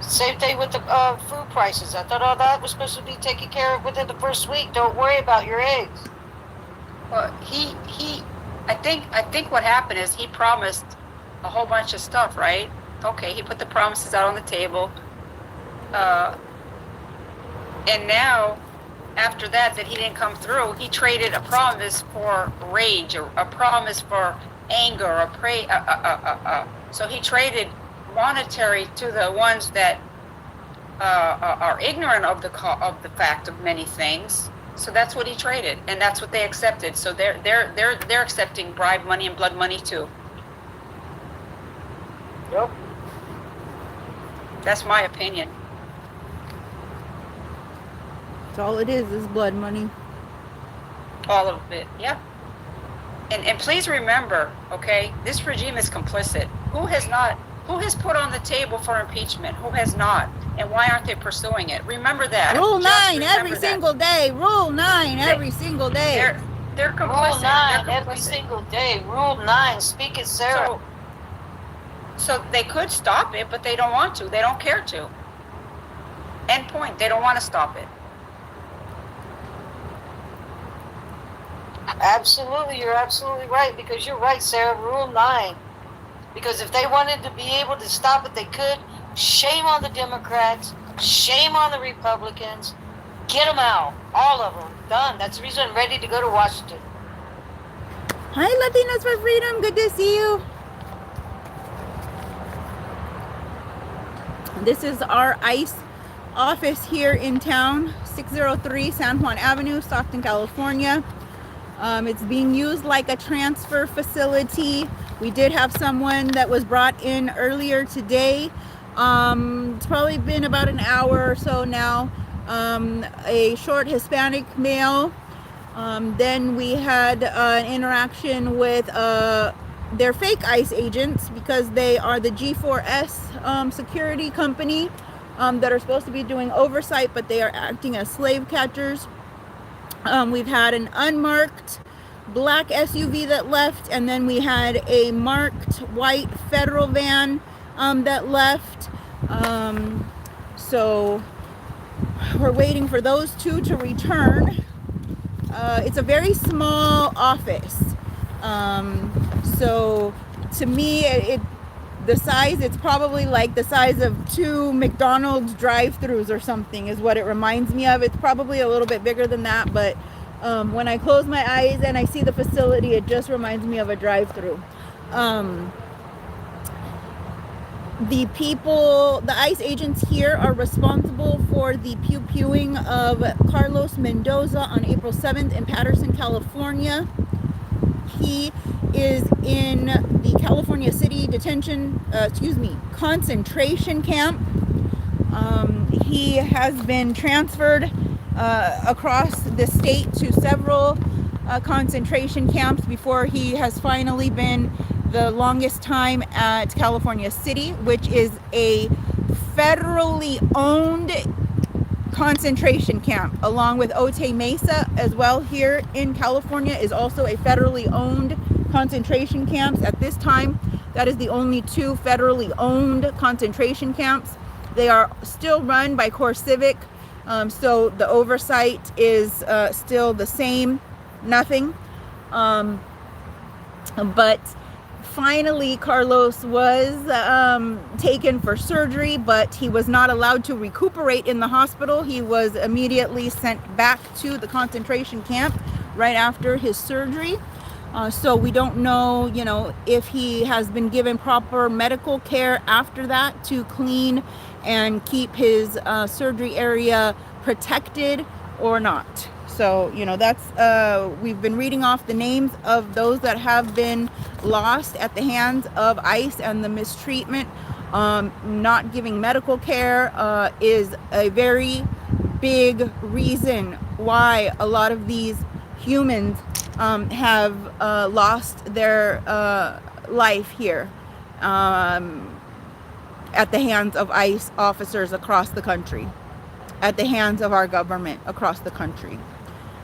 Same thing with the food prices. I thought all that was supposed to be taken care of within the first week. Don't worry about your eggs. Well, I think what happened is he promised a whole bunch of stuff, right? Okay, he put the promises out on the table. And now, after that he didn't come through, he traded a promise for rage, or a promise for anger, or so he traded monetary to the ones that are ignorant of the fact of many things. So that's what he traded, and that's what they accepted. So they're accepting bribe money and blood money too. Yep. That's my opinion. That's all it is blood money. All of it, yeah. And please remember, okay, this regime is complicit. Who has put on the table for impeachment? Who has not? And why aren't they pursuing it? Remember that. Rule Just 9 every remember that. single day. Rule 9 every single day. They're complicit. Rule 9 They're every complicit. single day. Rule 9. Speak it, Sarah. So they could stop it, but they don't want to. They don't care to. End point. They don't want to stop it. Absolutely, you're absolutely right, because you're right, Sarah. Rule 9. Because if they wanted to be able to stop it, they could. Shame on the Democrats. Shame on the Republicans. Get them out. All of them. Done. That's the reason I'm ready to go to Washington. Hi, Latinas for Freedom. Good to see you. This is our ICE office here in town, 603 San Juan Avenue, Stockton, California. It's being used like a transfer facility. We did have someone that was brought in earlier today. It's probably been about an hour or so now. A short Hispanic male. Then we had an interaction with their fake ICE agents, because they are the G4S security company that are supposed to be doing oversight, but they are acting as slave catchers. We've had an unmarked black SUV that left, and then we had a marked white federal van that left. So we're waiting for those two to return. It's a very small office. So to me, the size, it's probably like the size of 2 McDonald's drive-thrus or something is what it reminds me of. It's probably a little bit bigger than that, but when I close my eyes and I see the facility, it just reminds me of a drive-thru. The ICE agents here are responsible for the pew-pewing of Carlos Mendoza on April 7th in Patterson, California. He is in the California City concentration camp. He has been transferred across the state to several concentration camps before he has finally been the longest time at California City, which is a federally owned concentration camp, along with Otay Mesa as well here in California is also a federally owned concentration camps. At this time, that is the only two federally owned concentration camps. They are still run by CoreCivic, so the oversight is still the same, nothing. But finally, Carlos was taken for surgery, but he was not allowed to recuperate in the hospital. He was immediately sent back to the concentration camp right after his surgery. So we don't know, you know, if he has been given proper medical care after that to clean and keep his surgery area protected or not. So, you know, that's, we've been reading off the names of those that have been lost at the hands of ICE, and the mistreatment, not giving medical care is a very big reason why a lot of these humans have lost their life here at the hands of ICE officers across the country, at the hands of our government across the country.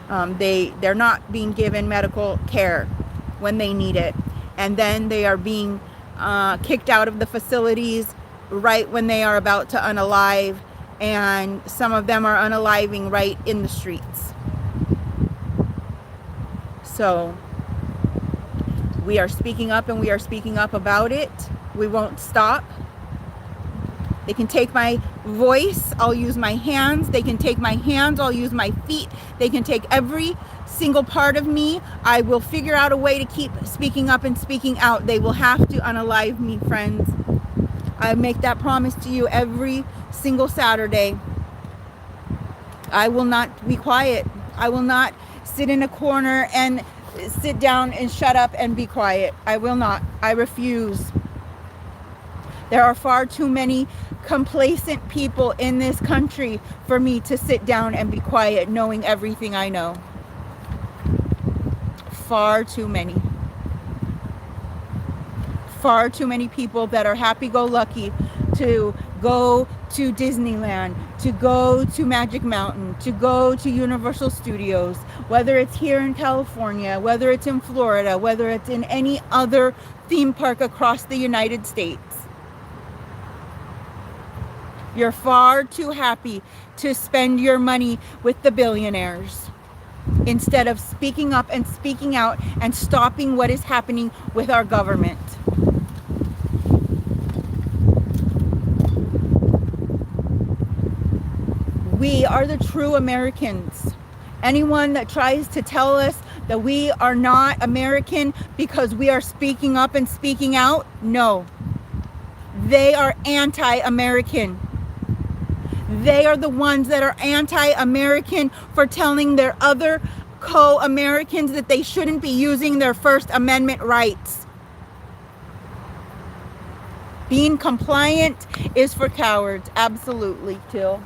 They're not being given medical care when they need it, and then they are being kicked out of the facilities right when they are about to unalive, and some of them are unaliving right in the streets. So we are speaking up, and we are speaking up about it. We won't stop. They can take my voice, I'll use my hands. They can take my hands, I'll use my feet. They can take every single part of me. I will figure out a way to keep speaking up and speaking out. They will have to unalive me, friends. I make that promise to you every single Saturday. I will not be quiet. I will not sit in a corner and sit down and shut up and be quiet. I will not. I refuse. There are far too many complacent people in this country for me to sit down and be quiet knowing everything I know. Far too many. Far too many people that are happy-go-lucky to go to Disneyland, to go to Magic Mountain, to go to Universal Studios, whether it's here in California, whether it's in Florida, whether it's in any other theme park across the United States. You're far too happy to spend your money with the billionaires instead of speaking up and speaking out and stopping what is happening with our government. We are the true Americans. Anyone that tries to tell us that we are not American because we are speaking up and speaking out, no. They are anti-American. They are the ones that are anti-American for telling their other co-Americans that they shouldn't be using their First Amendment rights. Being compliant is for cowards. Absolutely, Till.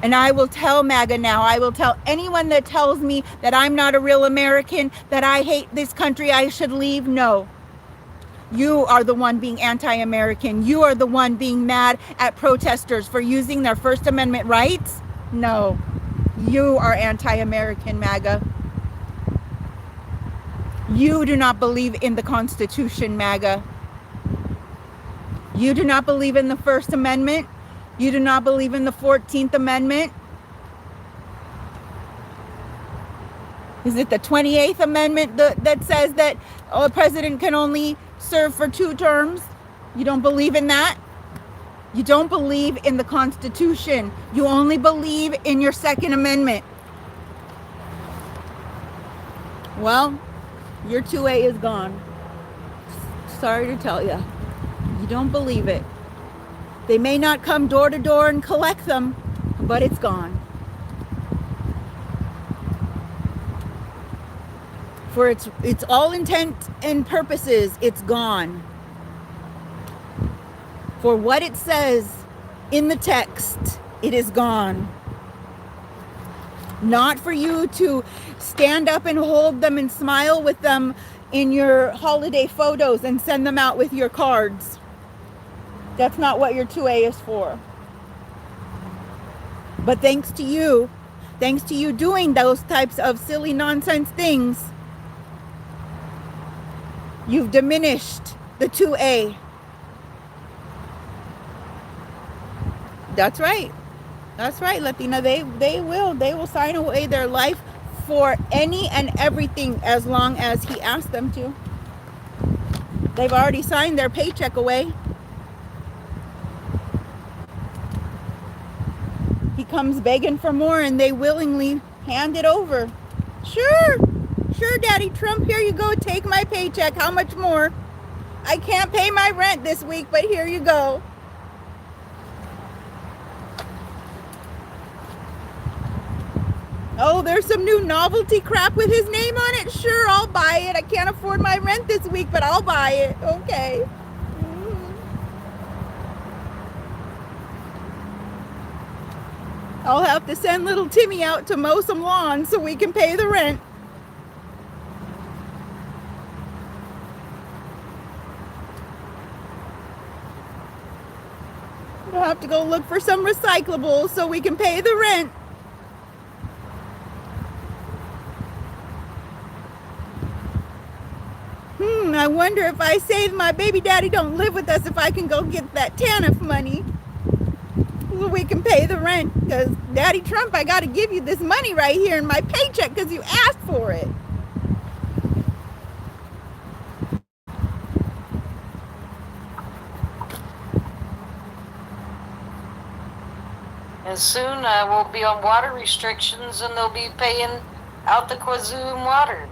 And I will tell MAGA now, I will tell anyone that tells me that I'm not a real American, that I hate this country, I should leave. No. You are the one being anti-American. You are the one being mad at protesters for using their First Amendment rights. No. You are anti-American, MAGA. You do not believe in the Constitution, MAGA. You do not believe in the First Amendment. You do not believe in the 14th Amendment. Is it the 28th Amendment that says that a president can only serve for 2 terms? You don't believe in that? You don't believe in the Constitution. You only believe in your Second Amendment. Well, your 2A is gone. Sorry to tell you. You don't believe it. They may not come door to door and collect them, but it's gone. For its all intent and purposes, it's gone. For what it says in the text, it is gone. Not for you to stand up and hold them and smile with them in your holiday photos and send them out with your cards. That's not what your 2A is for. But thanks to you doing those types of silly nonsense things, you've diminished the 2A. That's right. That's right, Latina. They will sign away their life for any and everything as long as he asks them to. They've already signed their paycheck away. He comes begging for more and they willingly hand it over. Sure, Daddy Trump, here you go. Take my paycheck. How much more? I can't pay my rent this week, but here you go. Oh, there's some new novelty crap with his name on it. Sure, I'll buy it. I can't afford my rent this week, but I'll buy it. Okay. I'll have to send little Timmy out to mow some lawns so we can pay the rent. We'll have to go look for some recyclables so we can pay the rent. I wonder if I save my baby daddy don't live with us, if I can go get that TANF money so we can pay the rent. Because Daddy Trump, I got to give you this money right here in my paycheck because you asked for it. And soon we'll be on water restrictions and they'll be paying out the wazoo in water.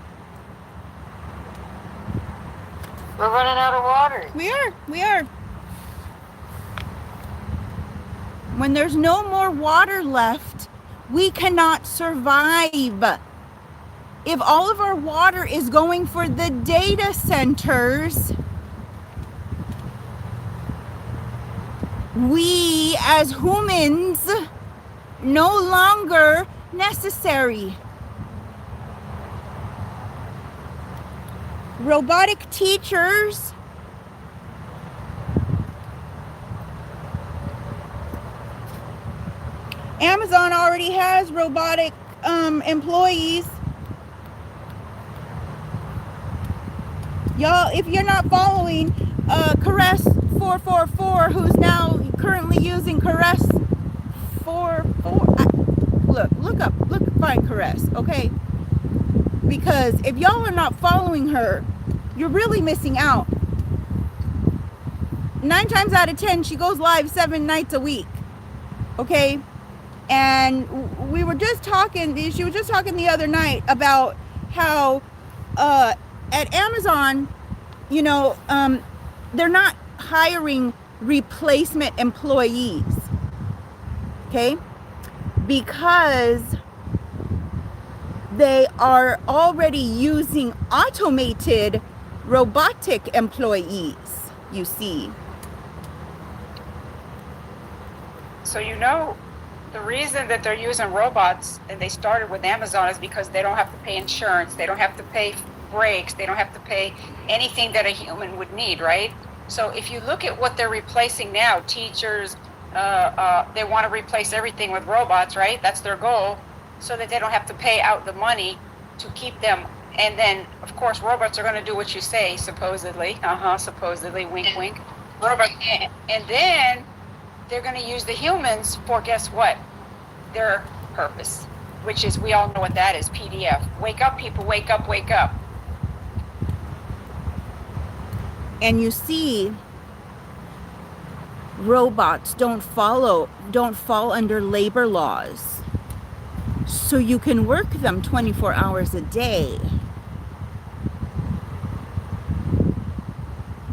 We're running out of water. We are. When there's no more water left, we cannot survive. If all of our water is going for the data centers, we as humans no longer necessary. Robotic teachers, Amazon already has robotic employees. Y'all, if you're not following Caress 444, who's now currently using Caress 44, find Caress, okay? Because if y'all are not following her, you're really missing out. 9 times out of 10, she goes live 7 nights a week. Okay? And we were just talking, she was just talking the other night about how at Amazon, you know, they're not hiring replacement employees. Okay? Because they are already using automated robotic employees, you see. So you know, the reason that they're using robots, and they started with Amazon, is because they don't have to pay insurance, they don't have to pay breaks, they don't have to pay anything that a human would need, right? So if you look at what they're replacing now, teachers, they want to replace everything with robots, right? That's their goal, so that they don't have to pay out the money to keep them. And then, of course, robots are going to do what you say, supposedly. Supposedly, wink, wink. Robot. And then they're going to use the humans for, guess what? Their purpose, which is, we all know what that is, PDF. Wake up, people, wake up, wake up. And you see, robots don't fall under labor laws. So you can work them 24 hours a day.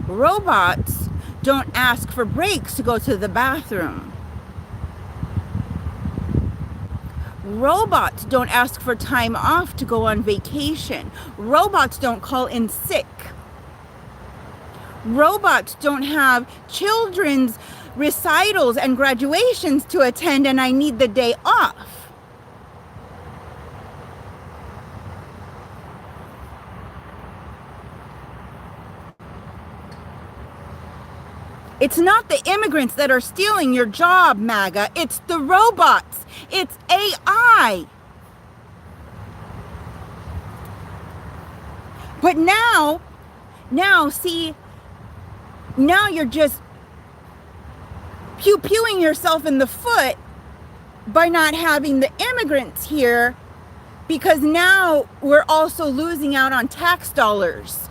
Robots don't ask for breaks to go to the bathroom. Robots don't ask for time off to go on vacation. Robots don't call in sick. Robots don't have children's recitals and graduations to attend and I need the day off. It's not the immigrants that are stealing your job, MAGA. It's the robots. It's AI. But now, see, now you're just pew-pewing yourself in the foot by not having the immigrants here, because now we're also losing out on tax dollars.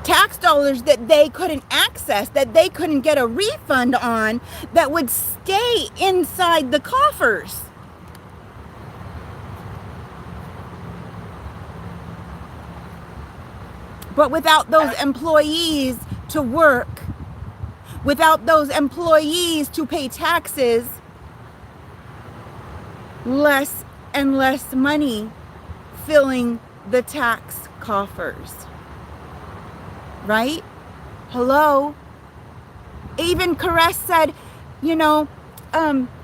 Tax dollars that they couldn't access, that they couldn't get a refund on, that would stay inside the coffers. But without those employees to work, without those employees to pay taxes, less and less money filling the tax coffers. Right? Hello? Even Caress said, you know,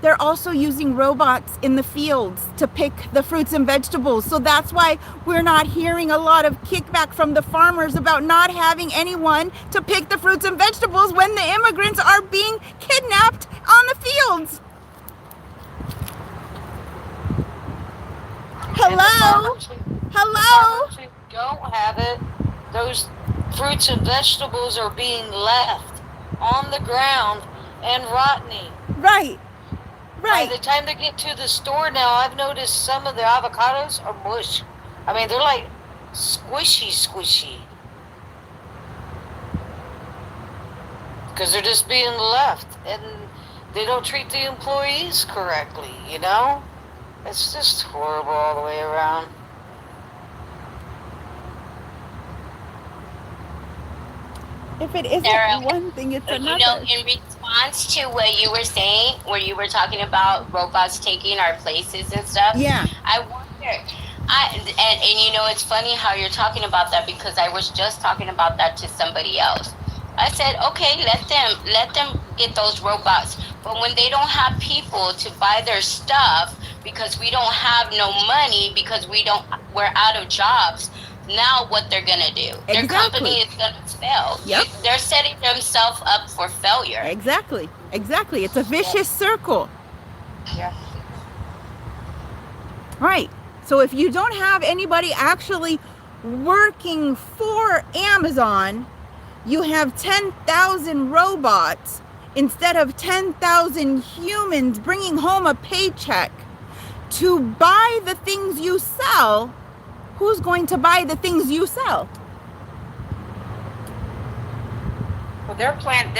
they're also using robots in the fields to pick the fruits and vegetables. So that's why we're not hearing a lot of kickback from the farmers about not having anyone to pick the fruits and vegetables when the immigrants are being kidnapped on the fields. Hello? Hello? If you don't have it, those fruits and vegetables are being left on the ground and rotting. Right. Right. By the time they get to the store now, I've noticed some of the avocados are mush. I mean, they're like squishy. Because they're just being left, and they don't treat the employees correctly, you know? It's just horrible all the way around. If it isn't Sarah, one thing, it's another. You know, in response to what you were saying, where you were talking about robots taking our places and stuff, Yeah. I wonder, and you know, it's funny how you're talking about that, because I was just talking about that to somebody else. I said, okay, let them get those robots, but when they don't have people to buy their stuff because we don't have no money, because we're out of jobs. Now what they're gonna do? Exactly. Their company is gonna fail. Yep. They're setting themselves up for failure. Exactly. It's a vicious circle. Yeah. Right. So if you don't have anybody actually working for Amazon, you have 10,000 robots instead of 10,000 humans bringing home a paycheck to buy the things you sell. Who's going to buy the things you sell? Well, their plan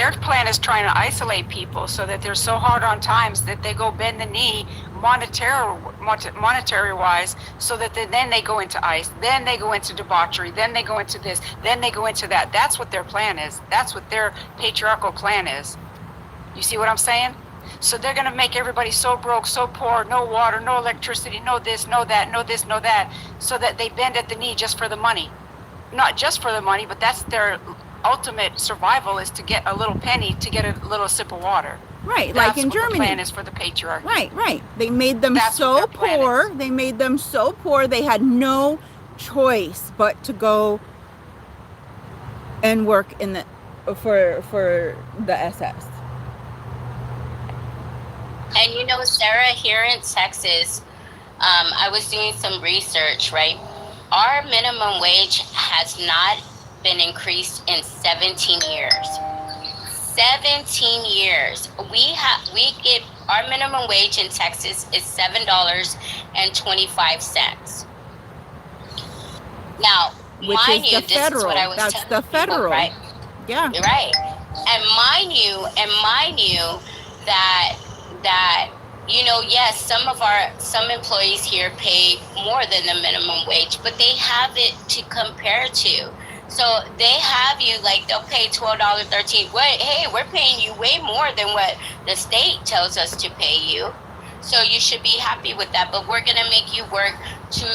is trying to isolate people so that they're so hard on times that they go bend the knee monetary wise, so that then they go into ICE, then they go into debauchery, then they go into this, then they go into that. That's what their plan is. That's what their patriarchal plan is. You see what I'm saying? So they're going to make everybody so broke, so poor, no water, no electricity, no this, no that, no this, no that, so that they bend at the knee just for the money. Not just for the money, but that's their ultimate survival, is to get a little penny to get a little sip of water. Right, That's like in what Germany. The plan is for the patriarchy. Right. They made them That's so what their plan poor. is. They made them so poor. They had no choice but to go and work in the for the SS. And you know, Sarah, here in Texas, I was doing some research, right? Our minimum wage has not been increased in 17 years. 17 years. We get our minimum wage in Texas is $7.25. Now, Which mind is you, the this federal. is what I was That's telling the people, federal. right? Yeah. Right. And mind you that you know, yes, some employees here pay more than the minimum wage, but they have it to compare to. So they have you, like, they'll pay $12.13. Wait, hey, we're paying you way more than what the state tells us to pay you. So you should be happy with that. But we're gonna make you work two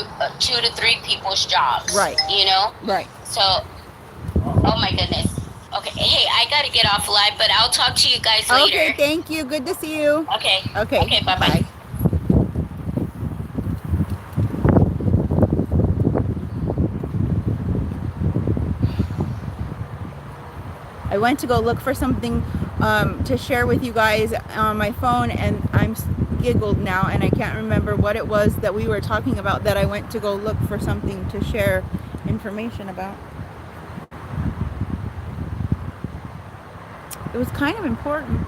to three people's jobs. Right. You know. Right. So, oh my goodness. Okay, hey, I gotta get off live, but I'll talk to you guys later. Okay, thank you. Good to see you. Okay. Okay. Okay, bye-bye. I went to go look for something to share with you guys on my phone, and I'm giggled now, and I can't remember what it was that we were talking about that I went to go look for something to share information about. It was kind of important.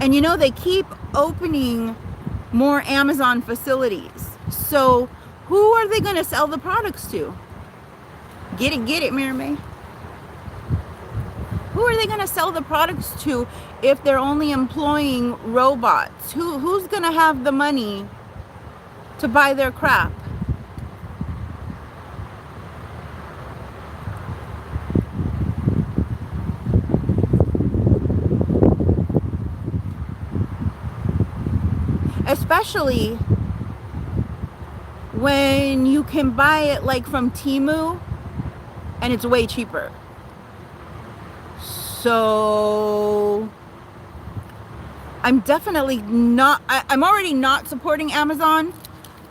And you know, they keep opening more Amazon facilities. So who are they going to sell the products to? Get it, Mary May. Who are they going to sell the products to if they're only employing robots? Who's going to have the money to buy their crap? Especially when you can buy it like from Temu and it's way cheaper. So I'm definitely not, I'm already not supporting Amazon.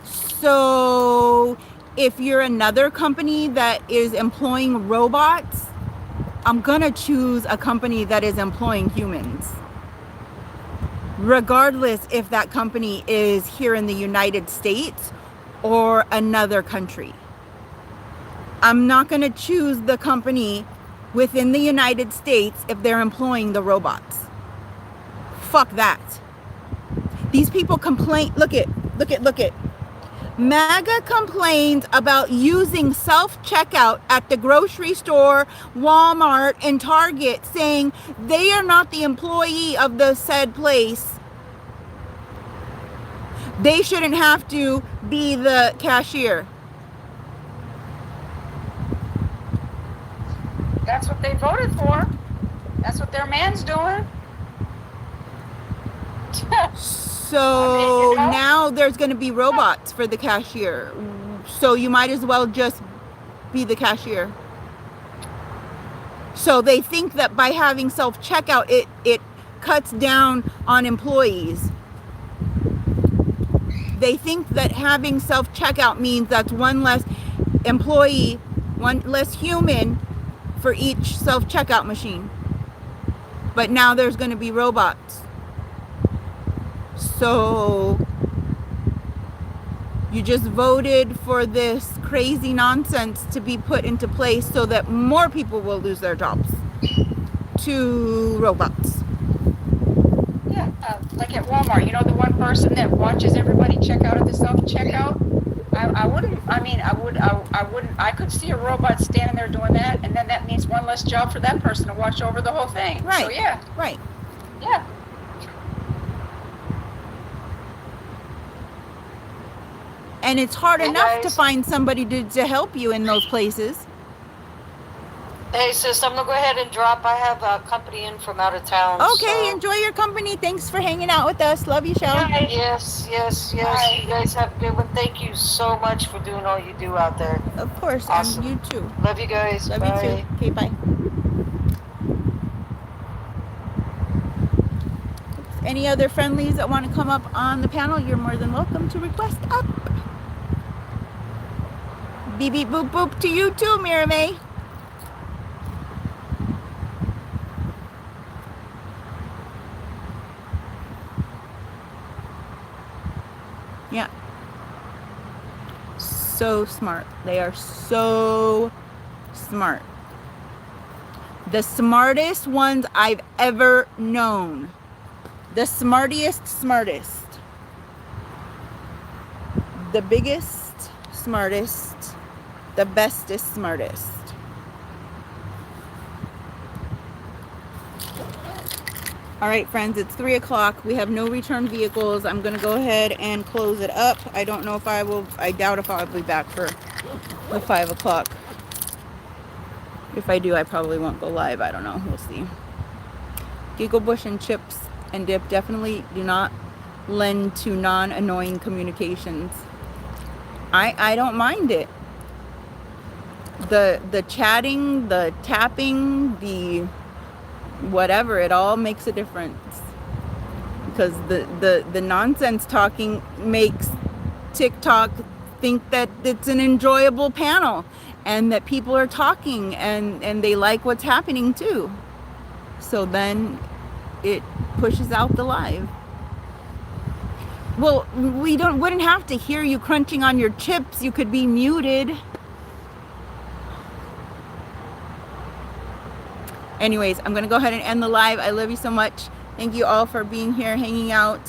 So if you're another company that is employing robots, I'm gonna choose a company that is employing humans, regardless if that company is here in the United States or another country. I'm not gonna choose the company within the United States if they're employing the robots. Fuck that. These people complain, look it. MAGA complains about using self-checkout at the grocery store, Walmart, and Target, saying they are not the employee of the said place. They shouldn't have to be the cashier. That's what they voted for. That's what their man's doing. So now there's going to be robots for the cashier. So you might as well just be the cashier. So they think that by having self-checkout, it cuts down on employees. They think that having self-checkout means that's one less employee, one less human for each self-checkout machine. But now there's going to be robots. So you just voted for this crazy nonsense to be put into place so that more people will lose their jobs to robots. Yeah, like at Walmart, you know, the one person that watches everybody check out at the self-checkout. I could see a robot standing there doing that, and then that means one less job for that person to watch over the whole thing. Right. So yeah. Right. Yeah. And it's hard Hey, enough to guys. find somebody to help you in those places. Hey, sis, I'm gonna go ahead and drop. I have a company in from out of town. Okay, so- enjoy your company. Thanks for hanging out with us. Love you, Shell. Yes. Bye. You guys have a good one. Thank you so much for doing all you do out there. Of course, Awesome. and you too. Love you guys. Love Bye. you too. Okay, bye. Any other friendlies that want to come up on the panel, you're more than welcome to request up. Beep beep boop boop to you too, Mira May. Yeah. So smart. They are so smart. The smartest ones I've ever known. The smartest. The biggest, smartest, the bestest, smartest. All right, friends, it's 3 o'clock. We have no return vehicles. I'm going to go ahead and close it up. I don't know if I will, I doubt if I'll be back for the 5 o'clock. If I do, I probably won't go live. I don't know. We'll see. Giggle Bush and chips and dip definitely do not lend to non-annoying communications. I don't mind it. The chatting, the tapping, the whatever, it all makes a difference. because the nonsense talking makes TikTok think that it's an enjoyable panel and that people are talking and they like what's happening too. So then it pushes out the live. Well, we wouldn't have to hear you crunching on your chips. You could be muted. Anyways, I'm going to go ahead and end the live. I love you so much. Thank you all for being here, hanging out.